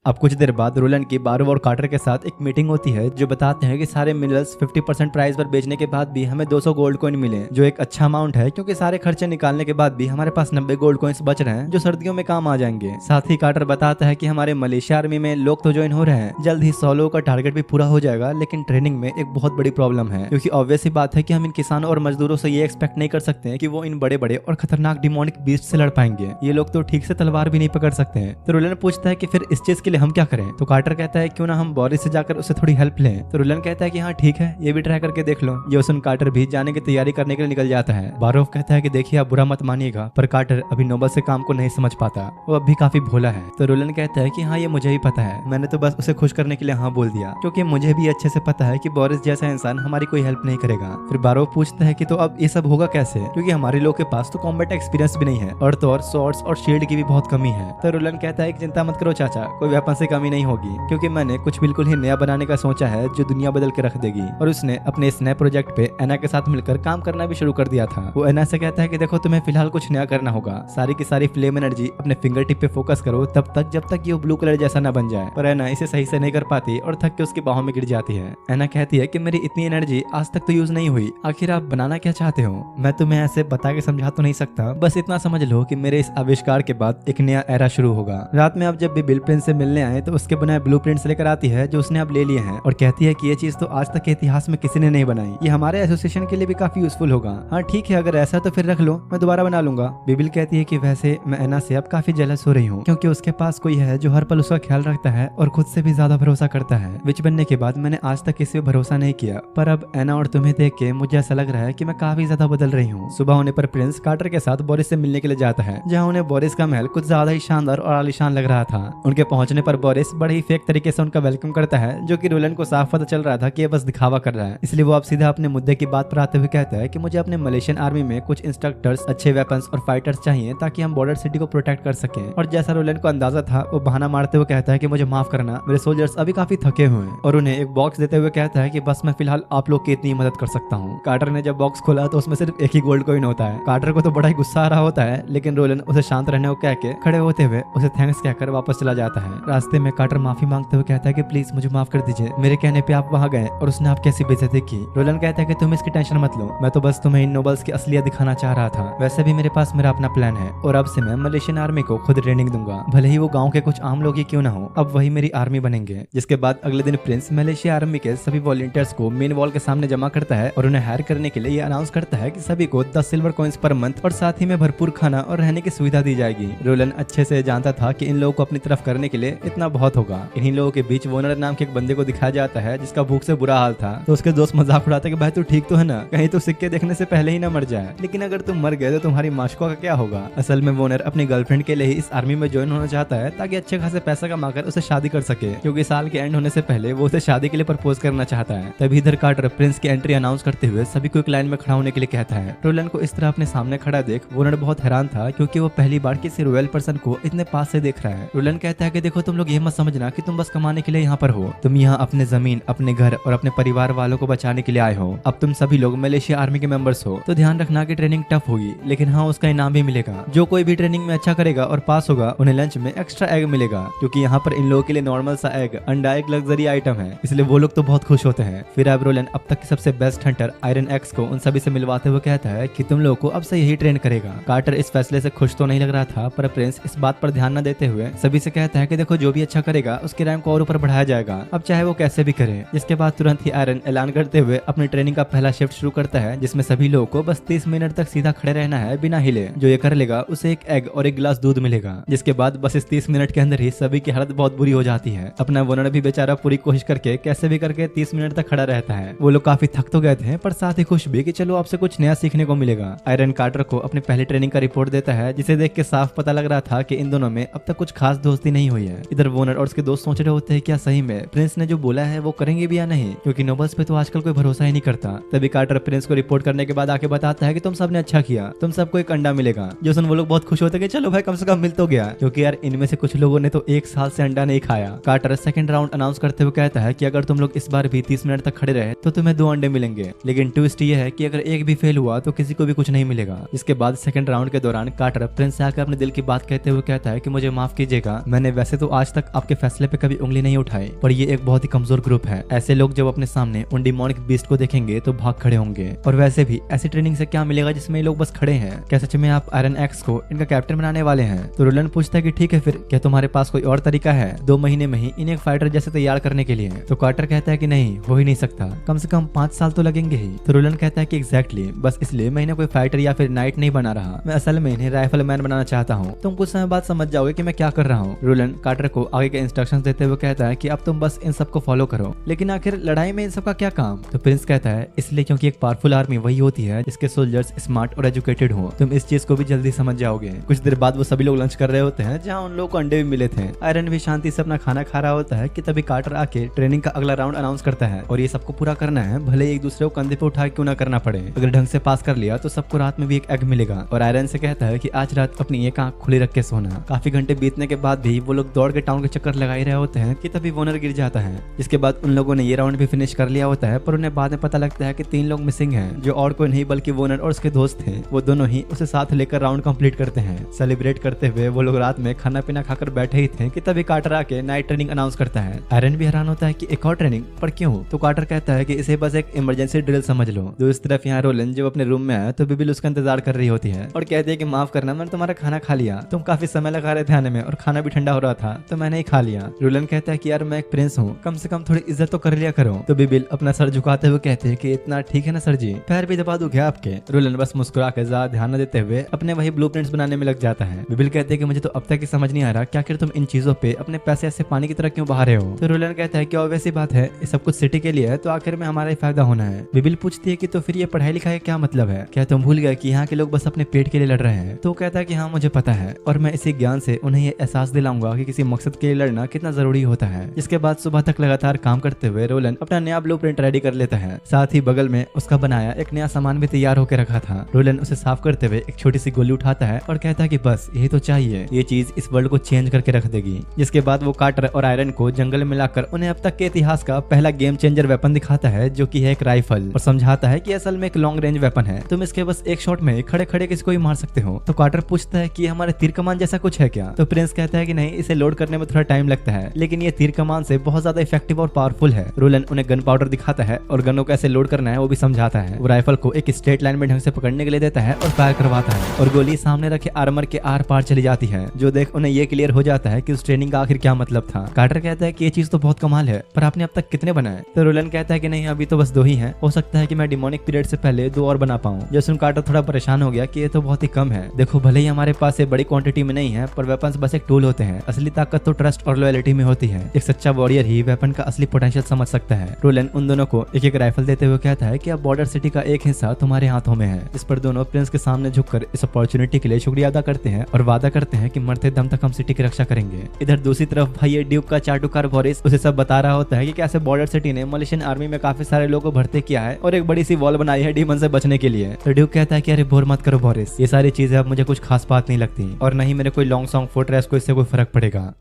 अब कुछ देर बाद रोलन की बारो और कार्टर के साथ एक मीटिंग होती है, जो बताते हैं कि सारे मिनरल्स 50% प्राइस पर बेचने के बाद भी हमें 200 गोल्ड कॉइन मिले, जो एक अच्छा अमाउंट है, क्योंकि सारे खर्चे निकालने के बाद भी हमारे पास 90 गोल्ड कॉइन्स बच रहे हैं, जो सर्दियों में काम आ जाएंगे। साथ ही कार्टर बताता है कि हमारे मलेशिया आर्मी में लोग तो ज्वाइन हो रहे हैं, जल्द ही 100 लोगों का टारगेट भी पूरा हो जाएगा, लेकिन ट्रेनिंग में एक बहुत बड़ी प्रॉब्लम है, क्योंकि ऑब्वियस ही बात है कि हम इन किसानों और मजदूरों से ये एक्सपेक्ट नहीं कर सकते हैं कि वो इन बड़े बड़े और खतरनाक डिमोनिक बीस्ट से लड़ पाएंगे। ये लोग तो ठीक से तलवार भी नहीं पकड़ सकते हैं। तो रोलन पूछता है कि फिर इस चीज के लिए हम क्या करें? तो कार्टर कहता है क्यों ना हम बोरिस से जाकर उससे थोड़ी हेल्प लें। तो रोलन कहता है कि हाँ ठीक है, ये भी ट्राई करके देख लो। ये सुन कार्टर भी जाने की तैयारी करने के लिए निकल जाता है। बारोफ कहता है कि देखिए आप बुरा मत मानिएगा, पर कार्टर अभी नोबल से काम को नहीं समझ पाता, वो अब भी काफी भोला है। तो रोलन कहता है कि हाँ ये मुझे भी पता है, मैंने तो बस उसे खुश करने के लिए हाँ बोल दिया, क्योंकि मुझे भी अच्छे से पता है कि बोरिस जैसा इंसान हमारी कोई हेल्प नहीं करेगा। फिर बारोफ पूछता है कि तो अब ये सब होगा कैसे, क्योंकि हमारे लोग के पास तो कॉम्बैट एक्सपीरियंस भी नहीं है, और तो और स्वॉर्ड्स और शील्ड की भी बहुत कमी है। तो रोलन कहता है कि चिंता मत करो चाचा, कोई वेपन से कमी नहीं होगी, क्योंकि मैंने कुछ बिल्कुल ही नया बनाने का सोचा है जो दुनिया बदल के रख देगी। और उसने अपने इस नए प्रोजेक्ट पे एना के साथ मिलकर काम करना भी शुरू कर दिया था। वो एना से कहता है कि देखो तुम्हें फिलहाल कुछ नया करना होगा, सारी की सारी फ्लेम एनर्जी अपने फिंगर टिप पे फोकस करो तब तक जब तक ये ब्लू कलर जैसा ना बन जाए। पर एना इसे सही से नहीं कर पाती और थक के उसकी बाहों में गिर जाती है। एना कहती है कि मेरी इतनी एनर्जी आज तक तो यूज नहीं हुई, आखिर आप बनाना क्या चाहते हो? मैं तुम्हें ऐसे बता के समझा तो नहीं सकता, बस इतना समझ लो कि मेरे इस आविष्कार के बाद एक नया एरा शुरू होगा। रात में अब जब भी बिल प्रिंस से मिलने मिलने आए तो उसके बनाए ब्लूप्रिंट्स लेकर आती है जो उसने अब ले लिए हैं, और कहती है कि ये चीज तो आज तक के इतिहास में किसी ने नहीं बनाई, ये हमारे एसोसिएशन के लिए भी काफी यूजफुल होगा। हाँ ठीक है, अगर ऐसा तो फिर रख लो, मैं दोबारा बना लूंगा। बिबिल कहती है कि वैसे मैं एना से अब काफी जेलस हो रही हूँ, क्योंकि उसके पास कोई है जो हर पल उसका ख्याल रखता है और खुद से भी ज्यादा भरोसा करता है। विच बनने के बाद मैंने आज तक किसी पे भरोसा नहीं किया, पर अब एना और तुम्हें देख के मुझे ऐसा लग रहा है कि मैं काफी ज्यादा बदल रही हूँ। सुबह होने पर प्रिंस कार्टर के साथ बोरिस से मिलने के लिए जाता है, जहाँ उन्हें बोरिस का महल कुछ ज्यादा ही शानदार और आलीशान लग रहा था। उनके पहुंचने पर बोरिस बड़े ही फेक तरीके से उनका वेलकम करता है, जो कि रोलन को साफ पता चल रहा था कि ये बस दिखावा कर रहा है। इसलिए वो अब सीधा अपने मुद्दे की बात पर आते हुए कहता है कि मुझे अपने मलेशियन आर्मी में कुछ इंस्ट्रक्टर्स, अच्छे वेपन्स और फाइटर्स चाहिए ताकि हम बॉर्डर सिटी को प्रोटेक्ट कर सकें। और जैसा रोलन को अंदाजा था, वो बहाना मारते हुए कहता है कि मुझे माफ करना, मेरे सोल्जर्स अभी काफी थके हुए हैं, और उन्हें एक बॉक्स देते हुए कहता है कि बस मैं फिलहाल आप लोग की इतनी मदद कर सकता हूँ। कार्टर ने जब बॉक्स खोला तो उसमें सिर्फ एक ही गोल्ड कॉइन होता है। कार्टर को तो बड़ा ही गुस्सा आ रहा होता है, लेकिन रोलन उसे शांत रहने को कह के खड़े होते हुए उसे थैंक्स कहकर वापस चला जाता है। रास्ते में कार्टर माफी मांगते हुए कहता है कि प्लीज मुझे माफ कर दीजिए, मेरे कहने पे आप वहाँ गए और उसने आपकी ऐसी बेइज्जती की। रोलन कहता है कि तुम इसकी टेंशन मत लो, मैं तो बस तुम्हें इन नोबल्स की असलियत दिखाना चाह रहा था। वैसे भी मेरे पास मेरा अपना प्लान है, और अब से मैं मलेशियन आर्मी को खुद ट्रेनिंग दूंगा, भले ही वो गाँव के कुछ आम लोग ही क्यों ना हो, अब वही मेरी आर्मी बनेंगे। जिसके बाद अगले दिन प्रिंस मलेशिया आर्मी के सभी वॉलंटियर्स को मेन वॉल के सामने जमा करता है और उन्हें हायर करने के लिए ये अनाउंस करता है कि सभी को 10 सिल्वर कॉइंस पर मंथ और साथ ही में भरपूर खाना और रहने की सुविधा दी जाएगी। रोलन अच्छे से जानता था कि इन लोगों को अपनी तरफ करने के लिए इतना बहुत होगा। इन्हीं लोगों के बीच वोनर नाम के एक बंदे को दिखाया जाता है जिसका भूख से बुरा हाल था, तो उसके दोस्त मजाक उड़ाते कि भाई तू ठीक तो है ना, कहीं तो सिक्के देखने से पहले ही ना मर जाए, लेकिन अगर तुम मर गए तो तुम्हारी माशुका का क्या होगा। असल में वोनर अपनी गर्लफ्रेंड के लिए ही इस आर्मी में ज्वाइन होना चाहता है ताकि अच्छे खासे पैसा कमाकर उसे शादी कर सके, क्योंकि साल के एंड होने से पहले वो उसे शादी के लिए प्रपोज करना चाहता है। तभी इधर कार्टर प्रिंस की एंट्री अनाउंस करते हुए सभी को एक लाइन में खड़ा होने के लिए कहता है। रोलन को इस तरह अपने सामने खड़ा देख वोनर बहुत हैरान था, क्योंकि वो पहली बार किसी रॉयल पर्सन को इतने पास से देख रहा है। रोलन कहता है कि देखो तुम लोग ये मत समझना कि तुम बस कमाने के लिए यहाँ पर हो, तुम यहाँ अपने जमीन, अपने घर और अपने परिवार वालों को बचाने के लिए आए हो। अब तुम सभी लोग मलेशिया आर्मी के मेंबर्स हो, तो ध्यान रखना कि ट्रेनिंग टफ होगी, लेकिन हाँ उसका इनाम भी मिलेगा। जो कोई भी ट्रेनिंग में अच्छा करेगा और पास होगा उन्हें लंच में एक्स्ट्रा एग मिलेगा, क्योंकि यहाँ पर इन लोगों के लिए नॉर्मल सा एग, अंडा एक लग्जरी आइटम है, इसलिए वो लोग तो बहुत खुश होते हैं। फिर अब रोलन अब तक की सबसे बेस्ट हंटर आयरन एक्स को उन सभी से मिलवाते हुए कहता है कि तुम लोगों को अब से यही ट्रेन करेगा। कार्टर इस फैसले से खुश तो नहीं लग रहा था, पर प्रिंस इस बात पर ध्यान न देते हुए सभी से कहता है कि देखो जो भी अच्छा करेगा उसके रैंक को और ऊपर बढ़ाया जाएगा, अब चाहे वो कैसे भी करे। जिसके बाद तुरंत ही आयरन ऐलान करते हुए अपनी ट्रेनिंग का पहला शिफ्ट शुरू करता है, जिसमें सभी लोगों को बस 30 मिनट तक सीधा खड़े रहना है बिना हिले। जो ये कर लेगा उसे एक एग और एक गिलास दूध मिलेगा। जिसके बाद बस इस 30 मिनट के अंदर ही सभी की हालत बहुत बुरी हो जाती है। अपना वोनर भी बेचारा पूरी कोशिश करके कैसे भी करके 30 मिनट तक खड़ा रहता है। वो लोग काफी थक तो गए थे, पर साथ ही खुश भी कि चलो आपसे कुछ नया सीखने को मिलेगा। आयरन कार्टर को अपनी पहली ट्रेनिंग का रिपोर्ट देता है, जिसे देख के साफ पता लग रहा था कि इन दोनों में अब तक कुछ खास दोस्ती नहीं हुई है। इधर वोनर और उसके दोस्त सोच रहे होते हैं क्या सही में प्रिंस ने जो बोला है वो करेंगे भी या नहीं, क्योंकि नोबल्स पे तो आजकल कोई भरोसा ही नहीं करता। तभी कार्टर प्रिंस को रिपोर्ट करने के बाद आके बताता है कि तुम सबने अच्छा किया, तुम सबको एक अंडा मिलेगा। जो सुन वो लोग बहुत खुश होते हैं कि चलो भाई कम से कम मिल तो गया, क्योंकि यार इनमें से कुछ लोगों ने तो 1 साल से अंडा नहीं खाया। कार्टर सेकंड राउंड अनाउंस करते हुए कहता है कि अगर तुम लोग इस बार भी 30 मिनट तक खड़े रहे तो तुम्हें 2 अंडे मिलेंगे, लेकिन ट्विस्ट ये है कि अगर एक भी फेल हुआ तो किसी को भी कुछ नहीं मिलेगा। इसके बाद सेकंड राउंड के दौरान कार्टर प्रिंस से आकर अपने दिल की बात कहते हुए कहता है कि मुझे माफ कीजिएगा, मैंने वैसे तो आज तक आपके फैसले पे कभी उंगली नहीं उठाई, पर ये एक बहुत ही कमजोर ग्रुप है। ऐसे लोग जब अपने सामने उन डिमोनिक बीस्ट को देखेंगे तो भाग खड़े होंगे, और वैसे भी ऐसी ट्रेनिंग से क्या मिलेगा जिसमें ये लोग बस खड़े हैं। क्या सच में आप आयरन एक्स को इनका कैप्टन बनाने वाले हैं? तो रोलन पूछता है कि ठीक है फिर क्या तुम्हारे पास कोई और तरीका है 2 महीने में ही इन्हें एक फाइटर जैसे तैयार करने के लिए? तो कार्टर कहता है कि नहीं, हो ही नहीं सकता, कम से कम 5 साल तो लगेंगे ही। तो रोलन कहता है कि एग्जैक्टली, बस इसलिए मैं इन्हें कोई फाइटर या फिर नाइट नहीं बना रहा, मैं असल में इन्हें राइफल मैन बनाना चाहता हूँ। तुम कुछ समय बाद समझ जाओगे कि मैं क्या कर रहा हूँ। रोलन कार्टर को आगे के इंस्ट्रक्शंस देते हुए कहता है कि अब तुम बस इन सबको फॉलो करो, लेकिन आखिर लड़ाई में इन सबका क्या काम? तो प्रिंस कहता है इसलिए क्योंकि एक पावरफुल आर्मी वही होती है जिसके सोल्जर्स स्मार्ट और एजुकेटेड हो। तुम इस चीज को भी जल्दी समझ जाओगे। कुछ देर बाद वो सभी लोग लंच कर रहे होते हैं, जहाँ उन लोगों को अंडे भी मिले थे। आयरन भी शांति से अपना खाना खा रहा होता है कि तभी कार्टर आके ट्रेनिंग का अगला राउंड अनाउंस करता है, और ये सबको पूरा करना है, भले एक दूसरे को कंधे पे उठा क्यों ना करना पड़े। अगर ढंग से पास कर लिया तो सबको रात में भी एक एग मिलेगा। और आयरन से कहता है कि आज रात अपनी एक आंख खुली रख के सोना। काफी घंटे बीतने के बाद भी वो लोग दौड़ के टाउन के चक्कर लगा ही रहे होते हैं कि तभी वोनर गिर जाता है। इसके बाद उन लोगों ने ये राउंड भी फिनिश कर लिया होता है, पर उन्हें बाद में पता लगता है कि 3 लोग मिसिंग हैं, जो और कोई नहीं बल्कि वोनर और उसके दोस्त थे। वो दोनों ही उसे साथ लेकर राउंड कंप्लीट करते हैं। सेलिब्रेट करते हुए वो लोग रात में खाना पीना खाकर बैठे ही थे कि तभी कार्टर आके नाइट ट्रेनिंग अनाउंस करता है। आयरन भी हैरान होता है कि एक और ट्रेनिंग, पर क्यों? तो कार्टर कहता है कि इसे बस एक इमरजेंसी ड्रिल समझ लो। दूसरी तरफ यहाँ रोलन जब अपने रूम में आया तो बिबिल उसका इंतजार कर रही होती है और कहती है कि माफ करना, मैंने तुम्हारा खाना खा लिया, तुम काफी समय लगा रहे थे आने में और खाना भी ठंडा हो रहा था, तो मैंने ही खा लिया। रोलन कहता है कि यार मैं एक प्रिंस हूँ, कम से कम थोड़ी इज्जत तो कर लिया करो। तो बिबिल अपना सर झुकाते हुए कहते हैं कि इतना ठीक है ना सर जी, पैर भी दबा दूं क्या आपके। रोलन बस मुस्कुरा के ज्यादा ध्यान न देते हुए अपने वही ब्लूप्रिंट्स बनाने में लग जाता है। बिबिल कहते हैं कि मुझे तो अब तक ही समझ नहीं आ रहा कि आखिर तुम इन चीजों पे अपने पैसे ऐसे पानी की तरह क्यों बहा रहे हो। तो रोलन कहता है कि ऑब्वियस सी बात है, ये सब कुछ सिटी के लिए है तो आखिर में हमारा ही फायदा होना है। बिबिल पूछती है कि तो फिर ये पढ़ाई लिखाई क्या मतलब है, क्या तुम भूल गए कि यहाँ के लोग बस अपने पेट के लिए लड़ रहे हैं। तो कहता है कि हाँ मुझे पता है, और मैं इसी ज्ञान से उन्हें ये एहसास दिलाऊंगा कि किसी मकसद के लिए लड़ना कितना जरूरी होता है। जिसके बाद सुबह तक लगातार काम करते हुए रोलन अपना नया ब्लूप्रिंट रेडी कर लेता है। साथ ही बगल में उसका बनाया एक नया सामान भी तैयार होकर रखा था। रोलन उसे साफ करते हुए एक छोटी सी गोली उठाता है और कहता है कि बस यही तो चाहिए, ये चीज इस वर्ल्ड को चेंज करके रख देगी। जिसके बाद वो कार्टर और आयरन को जंगल में मिलाकर उन्हें अब तक के इतिहास का पहला गेम चेंजर वेपन दिखाता है, जो कि है एक राइफल, और समझाता है कि असल में एक लॉन्ग रेंज वेपन है, तुम इसके बस एक शॉट में खड़े खड़े किसी को ही मार सकते हो। तो कार्टर पूछता है कि हमारे तीर कमान जैसा कुछ है क्या। तो प्रिंस कहता है कि नहीं, इसे लोड करने में थोड़ा टाइम लगता है, लेकिन ये तीर कमान से बहुत ज्यादा इफेक्टिव और पावरफुल है। रोलन उन्हें गन पाउडर दिखाता है और गनों को कैसे लोड करना है वो भी समझाता है। वो राइफल को एक स्ट्रेट लाइन में ढंग से पकड़ने के लिए देता है और फायर करवाता है, और गोली सामने रखे आर्मर के आर पार चली जाती है, जो देख उन्हें ये क्लियर हो जाता है कि उस ट्रेनिंग का आखिर क्या मतलब था। कार्टर कहता है कि ये चीज तो बहुत कमाल है, पर आपने अब तक कितने बनाए। तो रोलन कहता है कि नहीं, अभी तो बस 2 ही हैं, हो सकता है कि मैं डिमोनिक पीरियड से पहले 2 और बना पाऊं। जो सुन कार्टर थोड़ा परेशान हो गया कि ये तो बहुत ही कम है। देखो भले ही हमारे पास ये बड़ी क्वांटिटी में नहीं है, पर वेपन्स बस एक टूल होते हैं, असली ताकत तो ट्रस्ट और लॉयल्टी में होती है। एक सच्चा वॉरियर ही वेपन का असली पोटेंशियल समझ सकता है। रोलन उन दोनों को एक एक राइफल देते हुए कहता है कि अब बॉर्डर सिटी का एक हिस्सा तुम्हारे हाथों में है। इस पर दोनों प्रिंस के सामने झुककर इस अपॉर्चुनिटी के लिए शुक्रिया अदा करते हैं और वादा करते हैं कि मरते दम तक हम सिटी की रक्षा करेंगे। इधर दूसरी तरफ भाई ड्यूक का चाटुकार बोरिस उसे सब बता रहा होता है कि कैसे बॉर्डर सिटी ने मलेशियन आर्मी में काफी सारे लोगों को भर्ती किया है और एक बड़ी सी वॉल बनाई है डीमन से बचने के लिए। तो ड्यूक कहता है कि अरे बोर मत करो बोरिस, ये सारी चीजें अब मुझे कुछ खास बात नहीं लगती, और न ही मेरे कोई लॉन्ग सॉन्ग फोर्ट्रेस को इससे कोई फर्क पड़ेगा।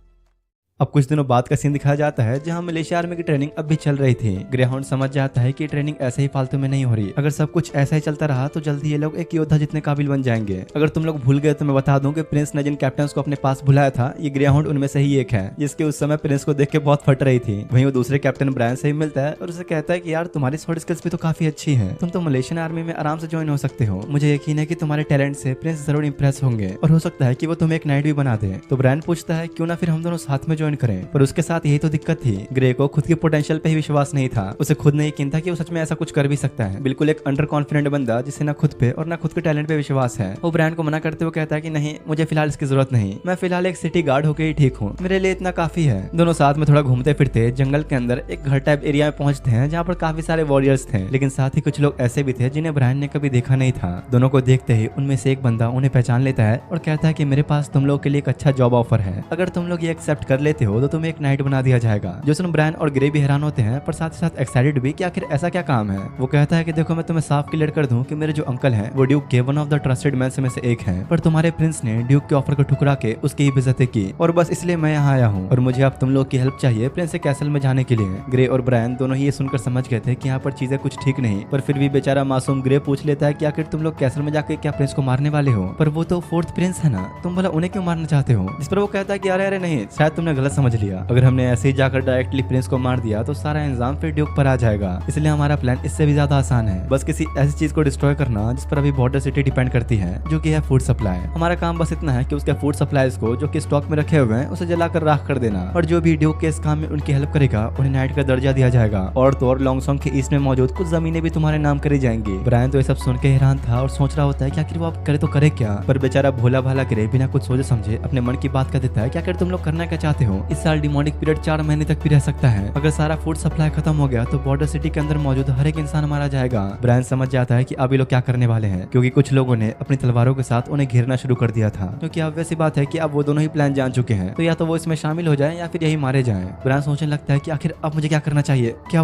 अब कुछ दिनों बाद का सीन दिखाया जाता है जहां मलेशिया आर्मी की ट्रेनिंग अब भी चल रही थी। ग्रेहाउंड समझ जाता है कि ट्रेनिंग ऐसे ही फालतू में नहीं हो रही, अगर सब कुछ ऐसा ही चलता रहा तो जल्दी ये लोग एक योद्धा जितने काबिल बन जाएंगे। अगर तुम लोग भूल गए तो मैं बता दूं कि प्रिंस ने जिन कैप्टन्स को अपने पास बुलाया था, ये ग्रेहाउंड उनमें से ही एक है, जिसके उस समय प्रिंस को देख के बहुत फट रही थी। वहीं वो दूसरे कैप्टन ब्रायन से ही मिलता है और उसे कहता है कि यार तुम्हारी शॉर्ट स्किल्स भी तो काफी अच्छी है, तुम तो मलेशियन आर्मी में आराम से ज्वाइन हो सकते हो। मुझे यकीन है कि तुम्हारे टैलेंट से प्रिंस जरूर इंप्रेस होंगे और हो सकता है कि वो तुम्हें एक नाइट भी बना दे। तो ब्रायन पूछता है क्यों ना फिर हम दोनों साथ में ज्वाइन करें, पर उसके साथ यही तो दिक्कत थी, ग्रे को खुद की पोटेंशियल पे ही विश्वास नहीं था। उसे खुद नहीं यकीन था कि वो सच में ऐसा कुछ कर भी सकता है। बिल्कुल एक अंडर कॉन्फिडेंट बंदा जिसे ना खुद पे और ना खुद के टैलेंट पे विश्वास है। वो ब्रायन को मना करते हुए कहता है कि नहीं, मुझे फिलहाल इसकी जरूरत नहीं, मैं फिलहाल एक सिटी गार्ड होकर ही ठीक हूँ, मेरे लिए इतना काफी है। दोनों साथ में थोड़ा घूमते फिरते जंगल के अंदर एक घर टाइप एरिया में पहुंचते हैं जहाँ पर काफी सारे वॉरियर्स थे, लेकिन साथ ही कुछ लोग ऐसे भी थे जिन्हें ब्रायन ने कभी देखा नहीं था। दोनों को देखते ही उनमें से एक बंदा उन्हें पहचान लेता है और कहता है कि मेरे पास तुम लोग के लिए एक अच्छा जॉब ऑफर है, अगर तुम लोग ये एक्सेप्ट कर लेते हो तो तुम्हें एक नाइट बना दिया जाएगा। जो सुन ब्रायन और ग्रे भी हैरान होते हैं, पर साथ ही साथ एक्साइटेड भी कि आखिर ऐसा क्या काम है। वो कहता है कि देखो मैं तुम्हें साफ क्लियर कर दूं कि मेरे जो अंकल हैं वो ड्यूक के one of the trusted man में से एक हैं, पर तुम्हारे प्रिंस ने ड्यूक के ऑफर को ठुकरा के उसकी ही बेइज्जती की और बस इसलिए मैं यहाँ आया हूँ और मुझे अब तुम लोग की हेल्प चाहिए प्रिंस के कैसल में जाने के लिए। ग्रे और ब्रायन दोनों ही ये सुनकर समझ गए थे कि यहाँ पर चीजें कुछ ठीक नहीं, पर फिर भी बेचारा मासूम ग्रे पूछ लेता है कि आखिर तुम लोग कैसल में जाके क्या प्रिंस को मारने वाले हो, पर वो तो 4th प्रिंस है ना, तुम भला उन्हें क्यों मारना चाहते हो। जिस पर वो कहता है कि अरे नहीं, शायद तुमने गलत समझ लिया, अगर हमने ऐसे ही जाकर डायरेक्टली प्रिंस को मार दिया तो सारा इंजाम फिर ड्यूक पर आ जाएगा, इसलिए हमारा प्लान इससे भी ज्यादा आसान है, बस किसी ऐसी चीज को डिस्ट्रॉय करना जिस पर अभी बॉर्डर सिटी डिपेंड करती है, जो कि है फूड सप्लाई। हमारा काम बस इतना है कि उसके फूड सप्लाईज को जो कि स्टॉक में रखे हुए हैं उसे जलाकर राख कर देना, और जो भी ड्यूक के इस काम में उनकी हेल्प करेगा उन्हें नाइट का दर्जा दिया जाएगा, और तो और लॉन्ग सॉन्ग के ईस्ट में मौजूद कुछ जमीनें भी तुम्हारे नाम करी जाएंगी। ब्रायन तो ये सब सुन के हैरान था और सोच रहा होता है कि आखिर वो आप करे तो करे क्या, पर बेचारा भोला भाला ग्रे बिना कुछ सोचे समझे अपने मन की बात कर देता है कि आखिर तुम लोग करना क्या चाहते हो। इस साल डिमोनिक पीरियड 4 महीने तक भी रह सकता है, अगर सारा फूड सप्लाई खत्म हो गया तो बॉर्डर सिटी के अंदर मौजूद हर एक इंसान मारा जाएगा। ब्रायन समझ जाता है कि अब ये लोग क्या करने वाले हैं, क्योंकि कुछ लोगों ने अपनी तलवारों के साथ उन्हें घेरना शुरू कर दिया था, क्योंकि अब वैसी बात है कि अब वो दोनों ही प्लान जान चुके हैं, तो या तो वो इसमें शामिल हो जाए या फिर यही मारे जाएं। ब्रायन सोचने लगता है कि आखिर अब मुझे क्या करना चाहिए, क्या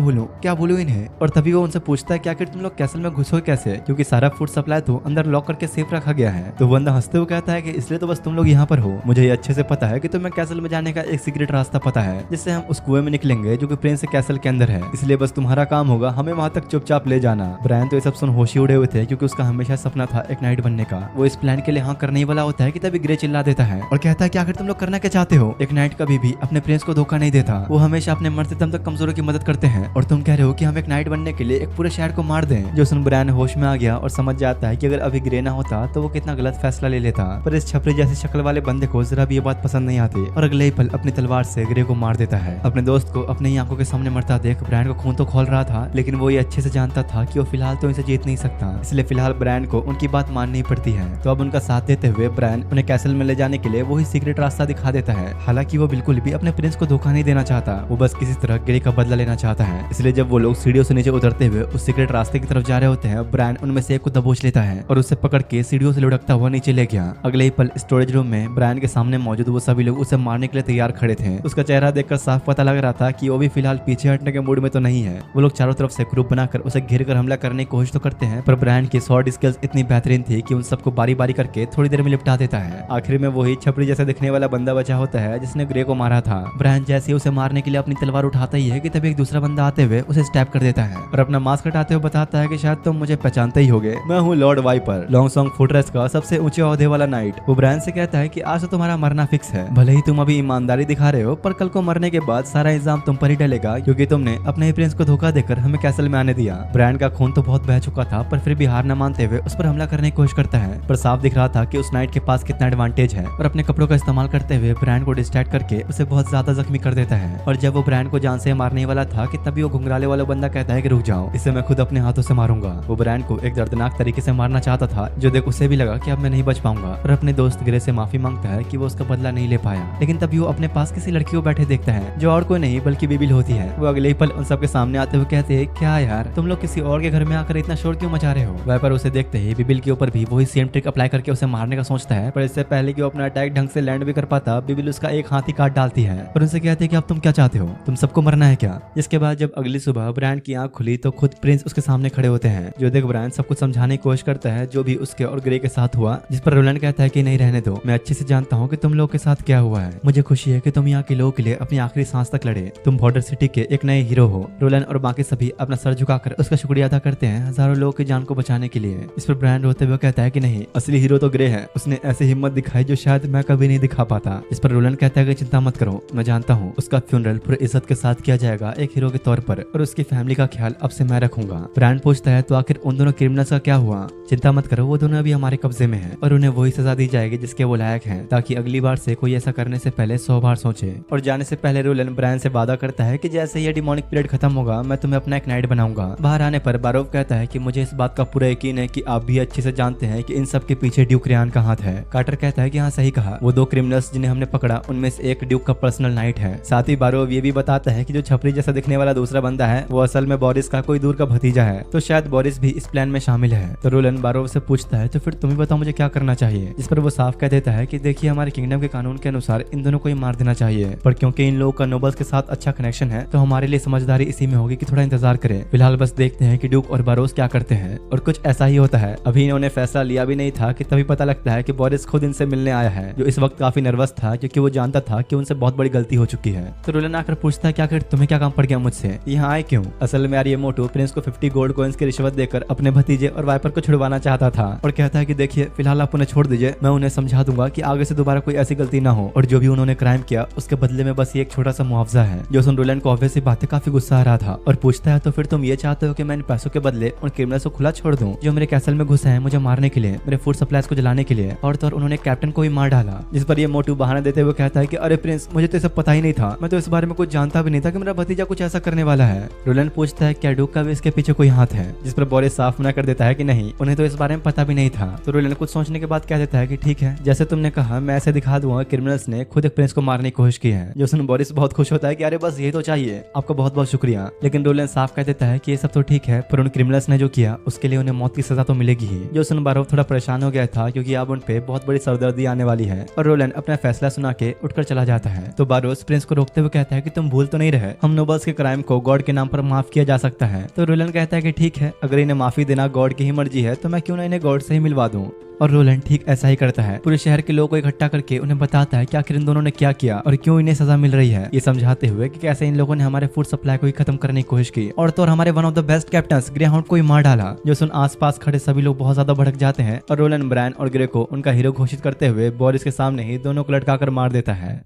बोलूं इन्हें, और तभी वो उनसे पूछता है कि आखिर तुम लोग कैसल में घुसोगे कैसे, क्योंकि सारा फूड सप्लाई तो अंदर लॉक करके सेफ रखा गया है। तो बंदा हंसते हुए कहता है कि इसलिए तो बस तुम लोग यहाँ पर हो, मुझे ये अच्छे से पता है कि तुम्हें कैसल में जाने का एक सीक्रेट रास्ता पता है, जिससे हम उस कुएं में निकलेंगे जो कि प्रिंस कैसल के अंदर है, इसलिए बस तुम्हारा काम होगा हमें वहां तक चुपचाप ले जाना। ब्रायन तो ये सब सुन होशी उड़े हुए थे, क्योंकि उसका हमेशा सपना था एक नाइट बनने का। वो इस प्लान के लिए हाँ करने ही वाला होता है कि तभी ग्रे चिल्ला देता है और कहता है कि आखिर तुम लोग करना क्या चाहते हो, एक नाइट कभी भी अपने प्रिंस को धोखा नहीं देता, वो हमेशा अपने मरते दम तक कमजोरों की मदद करते हैं, और तुम कह रहे हो कि हम एक नाइट बनने के लिए एक पूरे शहर को मार दें। जो सुन ब्रायन होश में आ गया और समझ जाता है कि अगर अभी ग्रे ना होता तो वो कितना गलत फैसला ले लेता, पर इस छपरी जैसी शक्ल वाले बंदे को जरा भी ये बात पसंद नहीं आती और अगले ही पल अपनी अपनी तलवार से ग्रे को मार देता है। अपने दोस्त को अपनी आंखों के सामने मरता देख ब्रायन को खून तो खोल रहा था, लेकिन वो ये अच्छे से जानता था कि वो फिलहाल तो इनसे जीत नहीं सकता, इसलिए फिलहाल ब्रायन को उनकी बात माननी पड़ती है। तो अब उनका साथ देते हुए ब्रायन उन्हें कैसल में ले जाने के लिए वही सीक्रेट रास्ता दिखा देता है। हालांकि वो बिल्कुल भी अपने प्रिंस को धोखा नहीं देना चाहता, वो बस किसी तरह ग्रे का बदला लेना चाहता है। इसलिए जब वो लोग सीढ़ियों से नीचे उतरते हुए उस सीक्रेट रास्ते की तरफ जा रहे होते हैं, ब्रायन उनमें से एक को दबोच लेता है और उसे पकड़ के सीढ़ियों से लुढ़कता हुआ नीचे ले गया। अगले ही पल स्टोरेज रूम में ब्रायन के सामने मौजूद वो सभी लोग उसे मारने के लिए तैयार खड़े थे। उसका चेहरा देखकर साफ पता लग रहा था कि वो भी फिलहाल पीछे हटने के मूड में तो नहीं है। वो लोग चारों तरफ से ग्रुप बनाकर उसे घेर कर हमला करने की कोशिश तो करते हैं, पर ब्रायन की स्वॉर्ड स्किल्स इतनी बेहतरीन थी कि उन सबको बारी बारी करके थोड़ी देर में निपटा देता है। आखिर में वही छपरी जैसे दिखने वाला बंदा बचा होता है जिसने ग्रे को मारा था। ब्रायन जैसे उसे मारने के लिए अपनी तलवार उठाता ही है कि तभी एक दूसरा बंदा आते हुए उसे स्टैब कर देता है और अपना मास्क हटाते हुए बताता है कि शायद तुम मुझे पहचानते ही होगे, मैं हूँ Lord Viper, long song fortress का सबसे ऊंचे ओहदे वाला नाइट। वो ब्रायन से कहता है कि आज तो तुम्हारा मरना फिक्स है, भले ही तुम अभी ईमानदारी दिखा रहे हो, पर कल को मरने के बाद सारा इल्जाम तुम पर ही डलेगा, क्योंकि तुमने अपने ही प्रिंस को धोखा देकर हमें कैसल में आने दिया। ब्रायन का खून तो बहुत बह चुका था, पर फिर भी हार न मानते हुए उस पर हमला करने की कोशिश करता है, पर साफ दिख रहा था कि उस नाइट के पास कितना एडवांटेज है और अपने कपड़ों का इस्तेमाल करते हुए ब्रायन को डिस्ट्रैक्ट करके उसे बहुत ज्यादा जख्मी कर देता है। और जब वो ब्रायन को जान से मारने वाला था कि तभी वो घुंघराले वाला बंदा कहता है कि रुक जाओ, इसे मैं खुद अपने हाथों से मारूंगा। वो ब्रायन को एक दर्दनाक तरीके से मारना चाहता था, जो देख उसे भी लगा कि अब मैं नहीं बच पाऊंगा और अपने दोस्त ग्रे से माफी मांगता है कि वो उसका बदला नहीं ले पाया। लेकिन तभी वो अपने पास किसी लड़की को बैठे देखता है जो और कोई नहीं बल्कि बिबिल होती है। वो अगले ही पल उन सबके सामने आते हुए कहते हैं, क्या यार तुम लोग किसी और के घर में आकर इतना शोर क्यों मचा रहे हो। वाइपर उसे देखते ही बिबिल के ऊपर भी वही सेम ट्रिक अप्लाई करके उसे मारने का सोचता है, पर इससे पहले कि वो अपना अटैक ढंग से लैंड भी कर पाता, बिबिल उसका एक हाथ ही काट डालती है और उनसे कहते हैं कि अब तुम क्या चाहते हो, तुम सबको मरना है क्या। जिसके बाद जब अगली सुबह ब्रायन की आंख खुली तो खुद प्रिंस उसके सामने खड़े होते हैं, जो देख ब्रायन सब कुछ समझाने की कोशिश करता है जो भी उसके और ग्रे के साथ हुआ, जिस पर रोलैंड कहता है कि नहीं रहने दो, मैं अच्छे से जानता हूँ कि तुम लोगों के साथ क्या हुआ है, मुझे खुशी है कि तुम यहाँ के लोगों के लिए अपनी आखिरी सांस तक लड़े, तुम बॉर्डर सिटी के एक नए हीरो हो। रोलैंड और बाकी सभी अपना सर झुकाकर उसका शुक्रिया अदा करते हैं हजारों लोगों की जान को बचाने के लिए। इस पर ब्रायन रोते हुए कहता है कि नहीं, असली हीरो तो ग्रे है, उसने ऐसी हिम्मत दिखाई जो शायद मैं कभी नहीं दिखा पाता। इस पर रोलैंड कहता है कि चिंता मत करो, मैं जानता हूँ उसका फ्यूनरल पूरे इज्जत के साथ किया जाएगा एक हीरो के तौर पर, और उसकी फैमिली का ख्याल अब से मैं रखूंगा। ब्रायन पूछता है तो आखिर उन दोनों क्रिमिनल्स का क्या हुआ। चिंता मत करो, वो दोनों अभी हमारे कब्जे में हैं और उन्हें वही सजा दी जाएगी जिसके वो लायक हैं, ताकि अगली बार से कोई ऐसा करने से पहले 100 बार सोचे। और जाने से पहले रोलैंड ब्रायन से वादा करता है कि जैसे ये डिमोनिक पीरियड खत्म होगा मैं तुम्हें अपना एक नाइट बनाऊंगा। बाहर आने पर बारोव कहता है कि मुझे इस बात का पूरा यकीन है कि आप भी अच्छे से जानते हैं कि इन सब के पीछे ड्यूक रियान का हाथ है। कार्टर कहता है कि हाँ सही कहा, वो दो क्रिमिनल्स जिन्हें हमने पकड़ा उनमें से एक ड्यूक का पर्सनल नाइट है। साथ ही बारोव ये भी बताता है कि जो छपरी जैसा दिखने वाला दूसरा बंदा है वो असल में बोरिस का कोई दूर का भतीजा है, तो शायद बोरिस भी इस प्लान में शामिल है। तो रोलैंड बारोव से पूछता है तो फिर तुम ही बताओ मुझे क्या करना चाहिए। जिस पर वो साफ कह देता है कि देखिए हमारे किंगडम के कानून के अनुसार इन दोनों को ही मार देना चाहिए, पर क्योंकि इन लोगों का नोबल्स के साथ अच्छा कनेक्शन है तो हमारे लिए समझदारी इसी में होगी कि थोड़ा इंतजार करें। फिलहाल बस देखते हैं कि ड्यूक और बारोस क्या करते हैं। और कुछ ऐसा ही होता है, अभी इन्होंने फैसला लिया भी नहीं था कि तभी पता लगता है कि बोरिस खुद इनसे मिलने आया है, जो इस वक्त काफी नर्वस था क्योंकि वो जानता था कि उनसे बहुत बड़ी गलती हो चुकी है। तो रोलैंड आकर पूछता है कि आखिर तुम्हें क्या काम पड़ गया मुझसे, यहाँ आए क्यों। असल में यार ये मोटू प्रिंस को 50 गोल्ड कॉइंस की रिश्वत देकर अपने भतीजे और वाइपर को छुड़वाना चाहता था, और कहता है कि देखिए फिलहाल आप उन्हें छोड़ दीजिए, मैं उन्हें समझा दूंगा कि आगे से दोबारा कोई ऐसी गलती ना हो, और जो भी उन्होंने क्राइम किया उसके बदले में बस ये एक छोटा सा मुआवजा है। जो सुन रोलैंड को ऑब्वियसली बातें काफी गुस्सा आ रहा था और पूछता है तो फिर तुम ये चाहते हो कि मैं इन पैसों के बदले उन क्रिमिनल्स को खुला छोड़ दूं जो मेरे कैसल में घुसे हैं मुझे मारने के लिए, मेरे फूड सप्लाईज को जलाने के लिए, और तो और उन्होंने कैप्टन को भी मार डाला। जिस पर ये मोटू बहाना देते हुए कहता है कि अरे प्रिंस मुझे तो सब पता ही नहीं था, मैं तो इस बारे में कुछ जानता भी नहीं था कि मेरा भतीजा कुछ ऐसा करने वाला है। रोलैंड पूछता है क्या ड्यूक का भी इसके पीछे कोई हाथ है, जिस पर बोरिस साफ मना कर देता है कि नहीं, उन्हें तो इस बारे में पता भी नहीं था। तो रोलैंड कुछ सोचने के बाद कह देता है कि ठीक है जैसे तुमने कहा मैं ऐसे दिखा दूंगा क्रिमिनल्स ने खुद एक प्रिंस को मारने की कोशिश की है। जो सुन बोरिस बहुत खुश होता है कि अरे बस ये तो चाहिए, आपका बहुत बहुत शुक्रिया। लेकिन रोलैंड साफ कह देता है कि ये सब तो ठीक है पर उन क्रिमिनल्स ने जो किया उसके लिए उन्हें मौत की सजा तो मिलेगी ही। जो सुन बारोव थोड़ा परेशान हो गया था क्योंकि अब उन पे बहुत बड़ी सरदर्दी आने वाली है, और रोलैंड अपना फैसला सुना के उठकर चला जाता है। तो बारोस प्रिंस को रोकते हुए कहता है कि तुम भूल तो नहीं रहे, हम नोबल्स के क्राइम को गॉड के नाम पर माफ किया जा सकता है। तो रोलैंड कहता है कि ठीक है अगर इन्हें माफी देना गॉड की ही मर्जी है तो मैं क्यों ना इन्हें गॉड से ही मिलवा दूं। और रोलैंड ठीक ऐसा ही करता है, पूरे शहर के लोगों को इकट्ठा करके उन्हें बताता है कि आखिर इन दोनों ने क्या किया और क्यों इन्हें सजा मिल रही है, ये समझाते हुए कि कैसे इन लोगों ने हमारे फूड सप्लाई को ही खत्म करने की कोशिश की, और तो और हमारे one of the best captains grey hound को ही मार डाला। जो सुन आसपास खड़े सभी लोग बहुत ज्यादा भड़क जाते हैं और रोलैंड ब्रायन और ग्रे को उनका हीरो घोषित करते हुए बोरिस के सामने ही दोनों को लटकाकर मार देता है।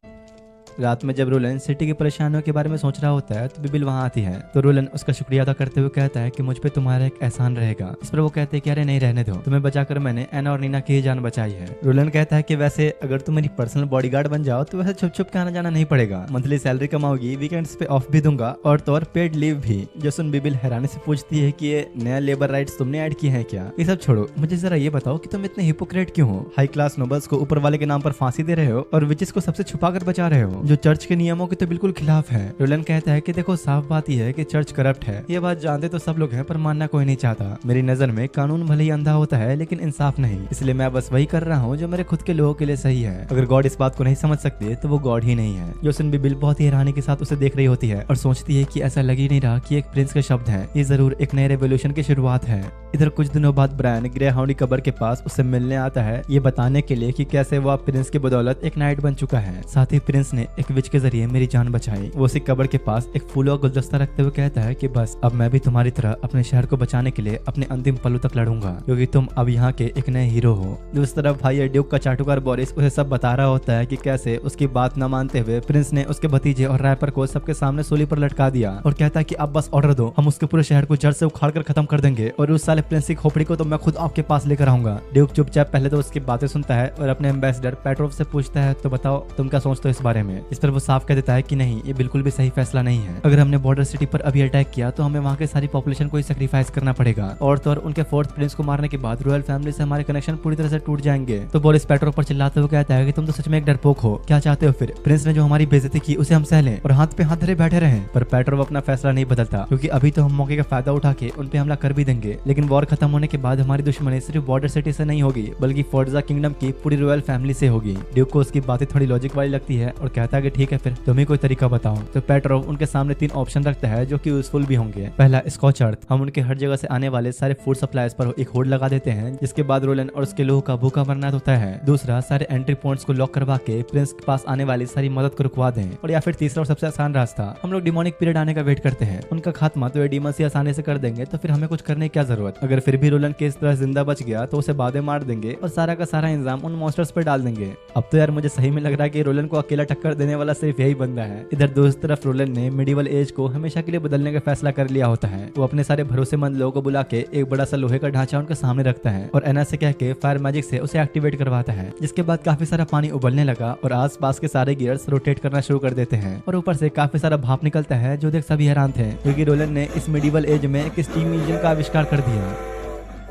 रात में जब रोलन सिटी की परेशानियों के बारे में सोच रहा होता है तो बिबिल वहाँ आती है। तो रोलन उसका शुक्रिया अदा करते हुए कहता है कि मुझ पे तुम्हारा एक एहसान रहेगा। इस पर वो कहते हैं कि अरे नहीं, रहने दो, तुम्हें बचाकर मैंने एना और नीना की ही जान बचाई है। रोलन कहता है कि वैसे अगर तुम मेरी पर्सनल बॉडीगार्ड बन जाओ तो वैसे छुप छुप के आना जाना नहीं पड़ेगा, मंथली सैलरी कमाओगी, वीकेंड्स पे ऑफ भी दूंगा और तो और पेड लीव भी। जो सुन बिबिल हैरानी से पूछती है कि ये नया लेबर राइट्स तुमने ऐड किए हैं क्या? ये सब छोड़ो, मुझे जरा ये बताओ कि तुम इतने हिपोक्रेट क्यों हो? हाई क्लास नोबल्स को ऊपर वाले के नाम पर फांसी दे रहे हो और विचेस को सबसे छुपाकर बचा रहे हो, जो चर्च के नियमों के तो बिल्कुल खिलाफ है। रोलन कहता है कि देखो, साफ बात यह है कि चर्च करप्ट है, ये बात जानते तो सब लोग हैं पर मानना कोई नहीं चाहता। मेरी नजर में कानून भले ही अंधा होता है लेकिन इंसाफ नहीं, इसलिए मैं बस वही कर रहा हूँ जो मेरे खुद के लोगों के लिए सही है। अगर गॉड इस बात को नहीं समझ सकते तो वो गॉड ही नहीं है। जोसन बिबिल बहुत ही हैरानी के साथ उसे देख रही होती है और सोचती है कि ऐसा लग ही नहीं रहा कि एक प्रिंस के शब्द हैं, ये जरूर एक नए रेवोल्यूशन की शुरुआत है। इधर कुछ दिनों बाद ब्रायन ग्रे हाउंड की कब्र के पास उससे मिलने आता है, ये बताने के लिए कि कैसे वो अब प्रिंस की बदौलत एक नाइट बन चुका है। साथ ही प्रिंस ने एक विच के जरिए मेरी जान बचाई। वो उसी कब्र के पास एक फूलों का गुलदस्ता रखते हुए कहता है कि बस अब मैं भी तुम्हारी तरह अपने शहर को बचाने के लिए अपने अंतिम पलों तक लड़ूंगा, क्योंकि तुम अब यहाँ के एक नए हीरो हो। दूसरी तरफ भाई ड्यूक का चाटुकार बोरिस उसे सब बता रहा होता है कि कैसे उसकी बात न मानते हुए प्रिंस ने उसके भतीजे और रैपर को सबके सामने सूली पर लटका दिया और कहता है कि अब बस ऑर्डर दो, हम उसके पूरे शहर को जड़ से उखाड़ कर खत्म कर देंगे और उस साले प्रिंस की खोपड़ी को तो मैं खुद आपके पास लेकर आऊंगा। ड्यूक चुपचाप पहले तो उसकी बातें सुनता है और अपने एम्बेसडर पेट्रोव से पूछता है, तो बताओ तुम क्या सोचते हो इस बारे में? इस पर वो साफ कह देता है कि नहीं, ये बिल्कुल भी सही फैसला नहीं है। अगर हमने बॉर्डर सिटी पर अभी अटैक किया तो हमें वहाँ के सारी पॉपुलेशन को ही सेक्रीफाइस करना पड़ेगा और तो और उनके फोर्थ प्रिंस को मारने के बाद रॉयल फैमिली से हमारे कनेक्शन पूरी तरह से टूट जाएंगे। तो बोरिस पेट्रोव पर चिल्लाते हुए कहता है कि तुम तो सच में एक डरपोक हो, क्या चाहते हो फिर? प्रिंस ने जो हमारी बेइज्जती की उसे हम सह लें और हाथ पे हाथ धरे बैठे रहें? पर पेट्रोव अपना फैसला नहीं बदलता, क्योंकि अभी तो हम मौके का फायदा उठा के उन पे हमला कर भी देंगे, लेकिन वॉर खत्म होने के बाद हमारी दुश्मनी सिर्फ बॉर्डर सिटी से नहीं होगी बल्कि फोर्जा किंगडम की पूरी रॉयल फैमिली से होगी। ड्यूक को उसकी बातें थोड़ी लॉजिक वाली लगती है और कहता है कि ठीक है, फिर तुम ही कोई तरीका बताओ। तो पेट्रोव उनके सामने 3 ऑप्शन रखता है जो कि यूजफुल भी होंगे। पहला, स्कॉच अर्थ, हम उनके हर जगह से आने वाले सारे फूड सप्लाईज पर एक होड़ लगा देते हैं, जिसके बाद रोलन और उसके लोगों का भूखा मरना होता है। दूसरा, सारे एंट्री पॉइंट्स को लॉक करवा के प्रिंस के पास आने वाली सारी मदद को रुकवा दें। और या फिर तीसरा और सबसे आसान रास्ता, हम लोग डिमोनिक पीरियड आने का वेट करते हैं, उनका खात्मा तो ये डीमंस ही आसानी से कर देंगे, तो फिर हमें कुछ करने की क्या जरूरत। अगर फिर भी रोलन के इस तरह जिंदा बच गया तो उसे बादे मार देंगे और सारा का सारा इंजाम उन मॉन्स्टर्स पर डाल देंगे। अब तो यार मुझे सही में लग रहा है कि रोलन को अकेला टक्कर देने वाला सिर्फ यही बंदा है। इधर दूसरी तरफ रोलन ने मिडिवल एज को हमेशा के लिए बदलने का फैसला कर लिया होता है। वो अपने सारे भरोसेमंद लोगों को बुला के एक बड़ा सा लोहे का ढांचा उनके सामने रखता है और एना से कह के फायर मैजिक से उसे एक्टिवेट करवाता है, जिसके बाद काफी सारा पानी उबलने लगा और आसपास के सारे गियर्स रोटेट करना शुरू कर देते हैं और ऊपर से काफी सारा भाप निकलता है, जो देख सभी हैरान थे, क्योंकि रोलन ने इस मिडिवल एज में एक स्टीम इंजन का आविष्कार कर दिया।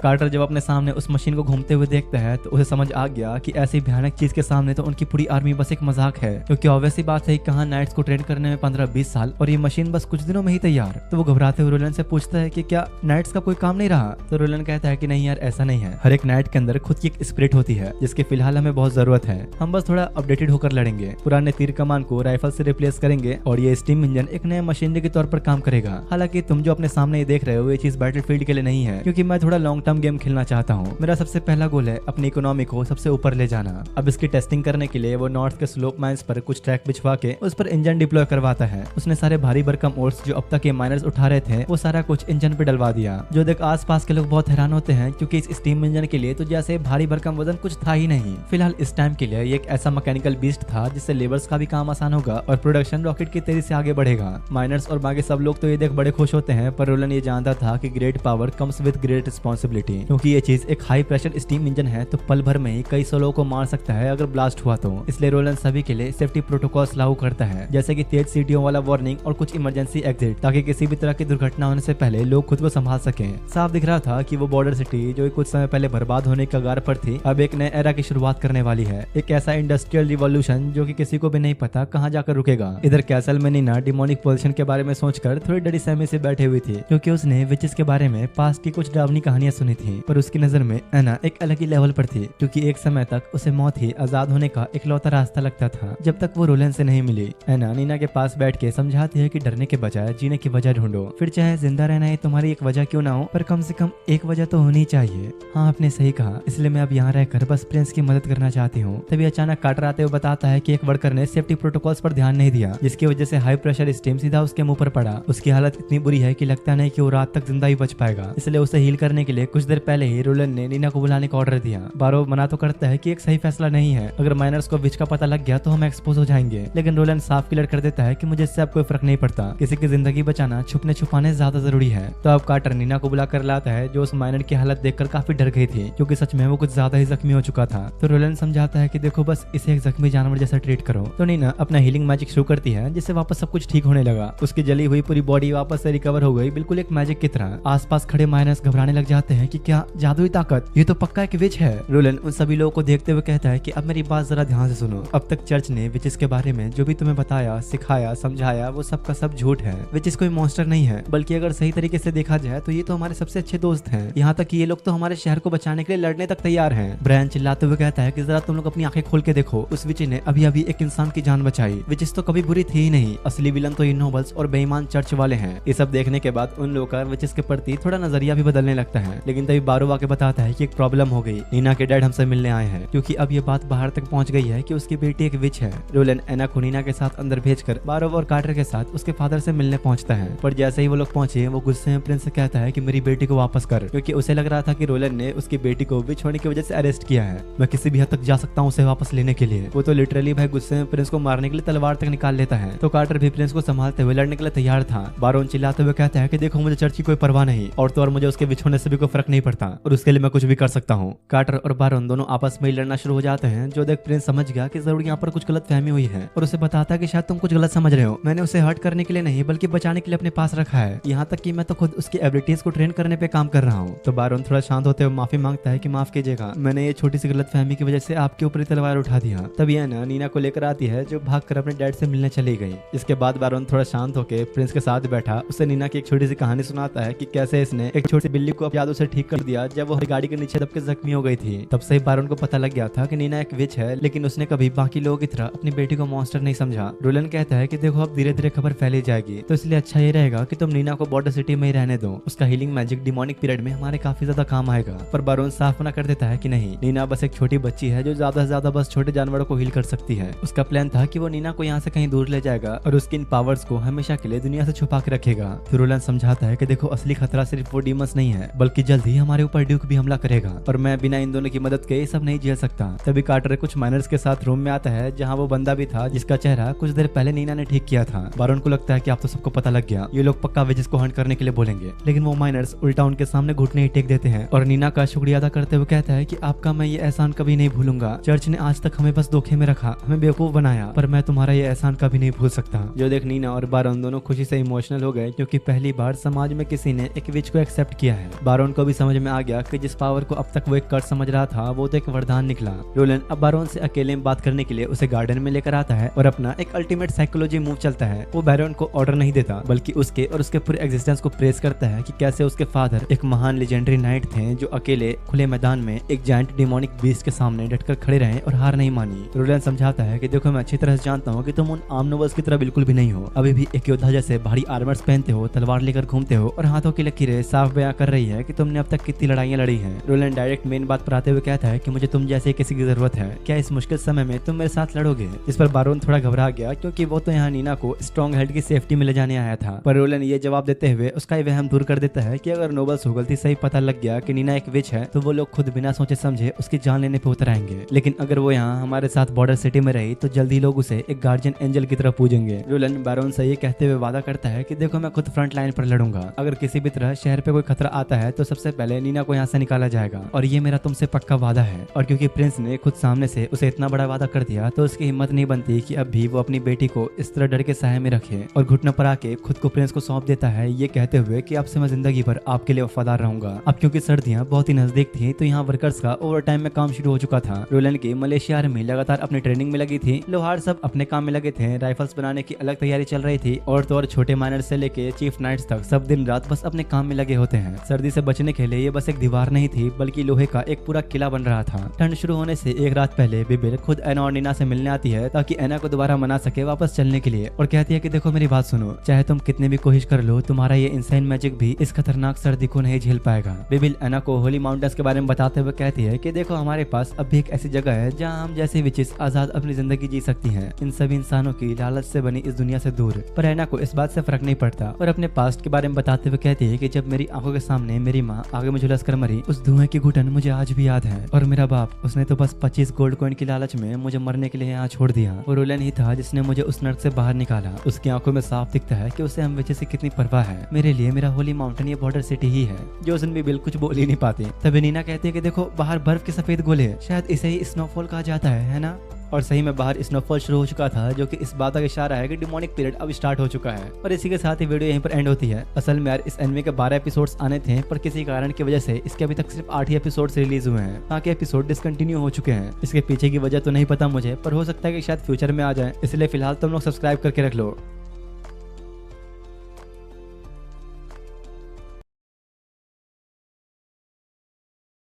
कार्टर जब अपने सामने उस मशीन को घूमते हुए देखता है तो उसे समझ आ गया कि ऐसी भयानक चीज के सामने तो उनकी पूरी आर्मी बस एक मजाक है, क्योंकि ऑब्वियस सी बात है कहाँ नाइट्स को ट्रेन करने में 15-20 साल और ये मशीन बस कुछ दिनों में ही तैयार। तो वो घबराते हुए रोलन से पूछता है कि क्या नाइट्स का कोई काम नहीं रहा? तो रोलन कहता है कि नहीं यार, ऐसा नहीं है, हर एक नाइट के अंदर खुद की एक स्पिरिट होती है जिसकी फिलहाल हमें बहुत जरूरत है, हम बस थोड़ा अपडेटेड होकर लड़ेंगे, पुराने तीर कमान को राइफल से रिप्लेस करेंगे और ये स्टीम इंजन एक नए मशीनरी के तौर पर काम करेगा। हालांकि तुम जो अपने सामने ये देख रहे हो ये चीज बैटलफील्ड के लिए नहीं है, क्योंकि मैं थोड़ा लॉन्ग टर्म गेम खेलना चाहता हूँ। मेरा सबसे पहला गोल है अपनी इकोनॉमी को सबसे ऊपर ले जाना। अब इसकी टेस्टिंग करने के लिए वो नॉर्थ के स्लोप माइंस पर कुछ ट्रैक बिछवा के उस पर इंजन डिप्लॉय करवाता है। उसने सारे भारी भरकम ओर्स जो अब तक ये माइनर्स उठा रहे थे वो सारा कुछ इंजन पे डलवा दिया, जो देख आसपास के लोग बहुत हैरान होते हैं, क्योंकि इस स्टीम इंजन के लिए तो जैसे भारी भरकम वजन कुछ था ही नहीं। फिलहाल इस टाइम के लिए ये एक ऐसा मैकेनिकल बीस्ट था जिससे लेबर्स का भी काम आसान होगा और प्रोडक्शन रॉकेट की तेजी से आगे बढ़ेगा। माइनर्स और बाकी सब लोग तो ये देख बड़े खुश होते हैं, पर रोलन ये जानता था कि great power comes with great responsibility, क्योंकि ये चीज एक हाई प्रेशर स्टीम इंजन है तो पल भर में ही कई सौ लोगों को मार सकता है अगर ब्लास्ट हुआ तो। इसलिए रोलन सभी के लिए सेफ्टी प्रोटोकॉल्स लागू करता है, जैसे कि तेज सीटियों वाला वार्निंग और कुछ इमरजेंसी एग्जिट, ताकि किसी भी तरह की दुर्घटना होने से पहले लोग खुद को संभाल सकें। साफ दिख रहा था कि वो बॉर्डर सिटी जो कुछ समय पहले बर्बाद होने के कगार पर थी, अब एक नए एरा की शुरुआत करने वाली है, एक ऐसा इंडस्ट्रियल रिवॉल्यूशन जो कि किसी को भी नहीं पता कहाँ जाकर रुकेगा। इधर कैसल में नीना डिमोनिक पोजीशन के बारे में सोचकर थोड़ी डरी सहमी से बैठे हुई थी, क्योंकि उसने विचेस के बारे में पास्ट की कुछ डरावनी कहानियां सुनी थी, पर उसकी नजर में एना एक अलग ही लेवल पर थी, क्योंकि एक समय तक उसे मौत ही आजाद होने का इकलौता रास्ता लगता था जब तक वो रोलन से नहीं मिली। एना नीना के पास बैठ के समझाती है कि डरने के बजाय जीने की वजह ढूंढो, फिर चाहे जिंदा रहना ही तुम्हारी एक वजह क्यों ना हो, पर कम से कम एक वजह तो होनी चाहिए। हाँ, आपने सही कहा, इसलिए मैं अब यहाँ रहकर बस प्रिंस की मदद करना चाहती हूँ। तभी अचानक कार्टर आते हुए बताता है कि एक वर्कर ने सेफ्टी प्रोटोकॉल्स पर ध्यान नहीं दिया, जिसकी वजह से हाई प्रेशर स्टीम सीधा उसके मुंह पर पड़ा। उसकी हालत इतनी बुरी है कि लगता नहीं कि वो रात तक जिंदा ही बच पाएगा, इसलिए उसे हील करने के लिए कुछ कुछ देर पहले ही रोलन ने नीना को बुलाने का ऑर्डर दिया। बारो मना तो करता है कि एक सही फैसला नहीं है, अगर माइनर्स को विच का पता लग गया तो हम एक्सपोज हो जाएंगे, लेकिन रोलन साफ क्लियर कर देता है कि मुझे इससे अब कोई फर्क नहीं पड़ता, किसी की जिंदगी बचाना छुपने छुपाने ज्यादा जरूरी है। तो अब कार्टर नीना को बुला कर लाता है, जो उस माइनर की हालत देखकर काफी डर गई थी, क्योंकि सच में वो कुछ ज्यादा ही जख्मी हो चुका था। तो रोलन समझाता है कि देखो बस इसे एक जख्मी जानवर जैसा ट्रीट करो। तो नीना अपना हीलिंग मैजिक शुरू करती है, जिससे वापस सब कुछ ठीक होने लगा। उसकी जली हुई पूरी बॉडी वापस से रिकवर हो गई, बिल्कुल एक मैजिक की तरह। आसपास खड़े माइनर्स घबराने लग जाते हैं कि क्या जादुई ताकत, ये तो पक्का एक विच है। रोलन उन सभी लोगों को देखते हुए कहता है कि अब मेरी बात जरा ध्यान से सुनो। अब तक चर्च ने विचेस के बारे में जो भी तुम्हें बताया, सिखाया, समझाया, वो सब का सब झूठ है। विचेस कोई मॉन्स्टर नहीं है, बल्कि अगर सही तरीके से देखा जाए तो ये तो हमारे सबसे अच्छे दोस्त हैं। यहाँ तक कि ये लोग तो हमारे शहर को बचाने के लिए लड़ने तक तैयार हैं। ब्रायन चिल्लाते हुए कहता है कि जरा तुम लोग अपनी आंखें खोल के देखो, उस विच ने अभी अभी एक इंसान की जान बचाई। विचेस तो कभी बुरी थी ही नहीं, असली विलन तो ये नोबल्स और बेईमान चर्च वाले हैं। ये सब देखने के बाद उन लोगों का विचेस के प्रति थोड़ा नजरिया भी बदलने लगता है। लेकिन तभी बारो आके बताता है कि एक प्रॉब्लम हो गई, नीना के डैड हमसे मिलने आए हैं, क्योंकि अब ये बात बाहर तक पहुंच गई है कि उसकी बेटी एक विच है। रोलन एना को नीना के साथ अंदर भेजकर बारो और कार्टर के साथ उसके फादर से मिलने पहुंचता है। पर जैसे ही वो लोग पहुंचे, वो गुस्से में प्रिंस से कहता है कि मेरी बेटी को वापस कर, क्योंकि उसे लग रहा था कि रोलन ने उसकी बेटी को विच होने की वजह से अरेस्ट किया है। मैं किसी भी हद तक जा सकता हूँ उसे वापस लेने के लिए। वो तो लिटरली भाई गुस्से में प्रिंस को मारने के लिए तलवार तक निकाल लेता है। तो कार्टर भी प्रिंस को संभालते हुए लड़ने के लिए तैयार था। बारोन चिल्लाते हुए कहता है कि देखो मुझे चर्च की कोई परवाह नहीं, और तो और मुझे उसके विच होने से भी कोई फर्क नहीं पड़ता, और उसके लिए मैं कुछ भी कर सकता हूँ। कार्टर और बारोन दोनों आपस में लड़ना शुरू हो जाते हैं, जो देख प्रिंस समझ गया कि जरूर यहाँ पर कुछ गलत फहमी हुई है, और उसे बताता है कि शायद तुम कुछ गलत समझ रहे हो। मैंने उसे हर्ट करने के लिए नहीं, बल्कि बचाने के लिए अपने पास रखा है। यहाँ तक कि मैं तो खुद उसकी एबिलिटीज को ट्रेन करने पे काम कर रहा हूँ। तो बारोन थोड़ा शांत होते हुए माफी मांगता है कि माफ कीजिएगा, मैंने ये छोटी सी गलत फहमी की वजह से आपके ऊपर तलवार उठा दिया। तब यह ना नीना को लेकर आती है, जो भागकर अपने डैड से मिलने चली गई। इसके बाद बारोन थोड़ा शांत होकर प्रिंस के साथ बैठा उसे नीना की एक छोटी सी कहानी सुनाता है कि कैसे इसने एक छोटी बिल्ली को यादों से ठीक कर दिया जब वो गाड़ी के नीचे दबके जख्मी हो गई थी। तब से ही बारोन को पता लग गया था कि नीना एक विच है, लेकिन उसने कभी बाकी लोगों की तरह अपनी बेटी को मॉन्स्टर नहीं समझा। रोलन कहता है कि देखो अब धीरे धीरे खबर फैली जाएगी, तो इसलिए अच्छा ये रहेगा कि तुम नीना को बॉर्डर सिटी में ही रहने दो। उसका हीलिंग मैजिक डिमोनिक पीरियड में हमारे काफी ज्यादा काम आएगा। पर बारोन साफ मना कर देता है कि नहीं, नीना बस एक छोटी बच्ची है जो ज्यादा से ज्यादा बस छोटे जानवरों को हील कर सकती है। उसका प्लान था कि वो नीना को यहाँ से कहीं दूर ले जाएगा और उसकी इन पावर्स को हमेशा के लिए दुनिया से छुपा के रखेगा। तो रोलन समझाता है कि देखो असली खतरा सिर्फ वो डीमंस नहीं है, बल्कि जल्द ही हमारे ऊपर ड्यूक भी हमला करेगा, और मैं बिना इन दोनों की मदद के ये सब नहीं झेल सकता। तभी कार्टर कुछ माइनर्स के साथ रूम में आता है, जहाँ वो बंदा भी था जिसका चेहरा कुछ देर पहले नीना ने ठीक किया था। बारोन को लगता है कि आप तो सबको पता लग गया, ये लोग पक्का विजिस को हंट करने के लिए बोलेंगे, लेकिन वो माइनर्स उल्टा उनके सामने घुटने ही टेक देते हैं और नीना का शुक्रिया अदा करते हुए कहता है कि आपका मैं ये एहसान कभी नहीं भूलूंगा। चर्च ने आज तक हमें बस धोखे में रखा, हमें बेवकूफ बनाया, पर मैं तुम्हारा ये एहसान कभी नहीं भूल सकता। जो देख नीना और बारोन दोनों खुशी से इमोशनल हो गए, क्योंकि पहली बार समाज में किसी ने एक विच को एक्सेप्ट किया है। बारोन को भी समझ में आ गया कि जिस पावर को अब तक वो एक कर्ज समझ रहा था, वो तो एक वरदान निकला। रोलन अब बारोन से अकेले में बात करने के लिए उसे गार्डन में लेकर आता है और अपना एक अल्टीमेट साइकोलॉजी मूव चलता है। वो बारोन को ऑर्डर नहीं देता, बल्कि उसके और उसके पूरे एग्जिस्टेंस को प्रेस करता है कि कैसे उसके फादर एक महान लेजेंडरी नाइट थे, जो अकेले खुले मैदान में एक जायंट डिमोनिक बीस्ट के सामने डटकर खड़े रहे और हार नहीं मानी। रोलन समझाता है कि देखो मैं अच्छी तरह से जानता हूँ कि तुम उन आम नोबल्स की तरह बिल्कुल भी नहीं हो, अभी भी एक योद्धा जैसे भारी आर्मर्स पहनते हो, तलवार लेकर घूमते हो, और हाथों की लकीरें साफ बयां कर रही है कि तुमने अब तक कितनी लड़ाइयां लड़ी हैं। रोलन डायरेक्ट मेन बात पर आते हुए कहता है कि मुझे तुम जैसे किसी की जरूरत है, क्या इस मुश्किल समय में तुम मेरे साथ लड़ोगे? इस पर बारोन थोड़ा घबरा गया, क्योंकि वो तो यहाँ नीना को स्ट्रॉन्ग हेल्ड की सेफ्टी में ले जाने आया था। पर रोलन ये जवाब देते हुए उसका ये वहम दूर कर देता है कि अगर नोबल्स को गलती से ही पता लग गया कि नीना एक विच है, तो वो लोग खुद बिना सोचे समझे उसकी जान लेने पे उतर आएंगे। लेकिन अगर वो यहाँ हमारे साथ बॉर्डर सिटी में रही, तो जल्दी लोग उसे एक गार्जियन एंजल की तरह पूजेंगे। रोलन बारोन से ये कहते हुए वादा करता है कि देखो मैं खुद फ्रंट लाइन पर लड़ूंगा, अगर किसी भी तरह शहर पे कोई खतरा आता है तो सबसे पहले नीना को यहाँ से निकाला जाएगा, और ये मेरा तुमसे पक्का वादा है। और क्योंकि प्रिंस ने खुद सामने से उसे इतना बड़ा वादा कर दिया, तो उसकी हिम्मत नहीं बनती कि अब भी वो अपनी बेटी को इस तरह डर के साये में रखे, और घुटनों पर आके खुद को प्रिंस को सौंप देता है, ये कहते हुए कि अब से मैं जिंदगी भर आपके लिए वफादार रहूंगा। अब क्योंकि सर्दियां बहुत ही नजदीक थी, तो यहाँ वर्कर्स का ओवर टाइम में काम शुरू हो चुका था। रोलन की मलेशिया आर्मी लगातार अपनी ट्रेनिंग में लगी थी, लोहार सब अपने काम में लगे थे, राइफल्स बनाने की अलग तैयारी चल रही थी, और तो और छोटे माइनर से लेके चीफ नाइट्स तक सब दिन रात बस अपने काम में लगे होते हैं। सर्दी से बचने के लिए ये बस एक दीवार नहीं थी, बल्कि लोहे का एक पूरा किला बन रहा था। ठंड शुरू होने से एक रात पहले बिबिल खुद एना और नीना से मिलने आती है, ताकि एना को दोबारा मना सके वापस चलने के लिए, और कहती है कि देखो मेरी बात सुनो, चाहे तुम कितनी भी कोशिश कर लो, तुम्हारा ये इंसान मैजिक भी इस खतरनाक सर्दी को नहीं झेल पाएगा। बिबिल एना को होली माउंटेन्स के बारे में बताते हुए कहती है कि देखो हमारे पास अब भी एक ऐसी जगह है जहाँ हम जैसे विचेस आजाद अपनी जिंदगी जी सकती हैं, इन सभी इंसानों की लालच से बनी इस दुनिया से दूर। पर एना को इस बात से फर्क नहीं पड़ता, और अपने पास्ट के बारे में बताते हुए कहती है कि जब मेरी आंखों के सामने मेरी माँ नीना आगे में झुलस कर मरी, उस धुएं की घुटन मुझे आज भी याद है। और मेरा बाप, उसने तो बस 25 गोल्ड कॉइन की लालच में मुझे मरने के लिए यहाँ छोड़ दिया। और रोलन ही था जिसने मुझे उस नर्क से बाहर निकाला। उसकी आंखों में साफ दिखता है कि उसे हम वजह से कितनी परवाह है। मेरे लिए मेरा होली माउंटेन ये बॉर्डर सिटी ही है। जोसन भी बिल कुछ बोल ही नहीं पाते। तभी नीना कहती है कि देखो बाहर बर्फ के सफेद गोले हैं, शायद इसे ही स्नोफॉल कहा जाता है ना। और सही में बाहर स्नोफॉल शुरू हो चुका था, जो कि इस बात का इशारा है कि डिमोनिक पीरियड अब स्टार्ट हो चुका है। और इसी के साथ ही वीडियो यहीं पर एंड होती है। असल में यार इस एनिमे के 12 एपिसोड्स आने थे, पर किसी कारण की वजह से इसके अभी तक सिर्फ 8 ही एपिसोड्स रिलीज हुए हैं। बाकी एपिसोड डिसकंटिन्यू हो चुके हैं। इसके पीछे की वजह तो नहीं पता मुझे, पर हो सकता है कि शायद फ्यूचर में आ जाए, इसलिए फिलहाल तुम लोग सब्सक्राइब करके रख लो।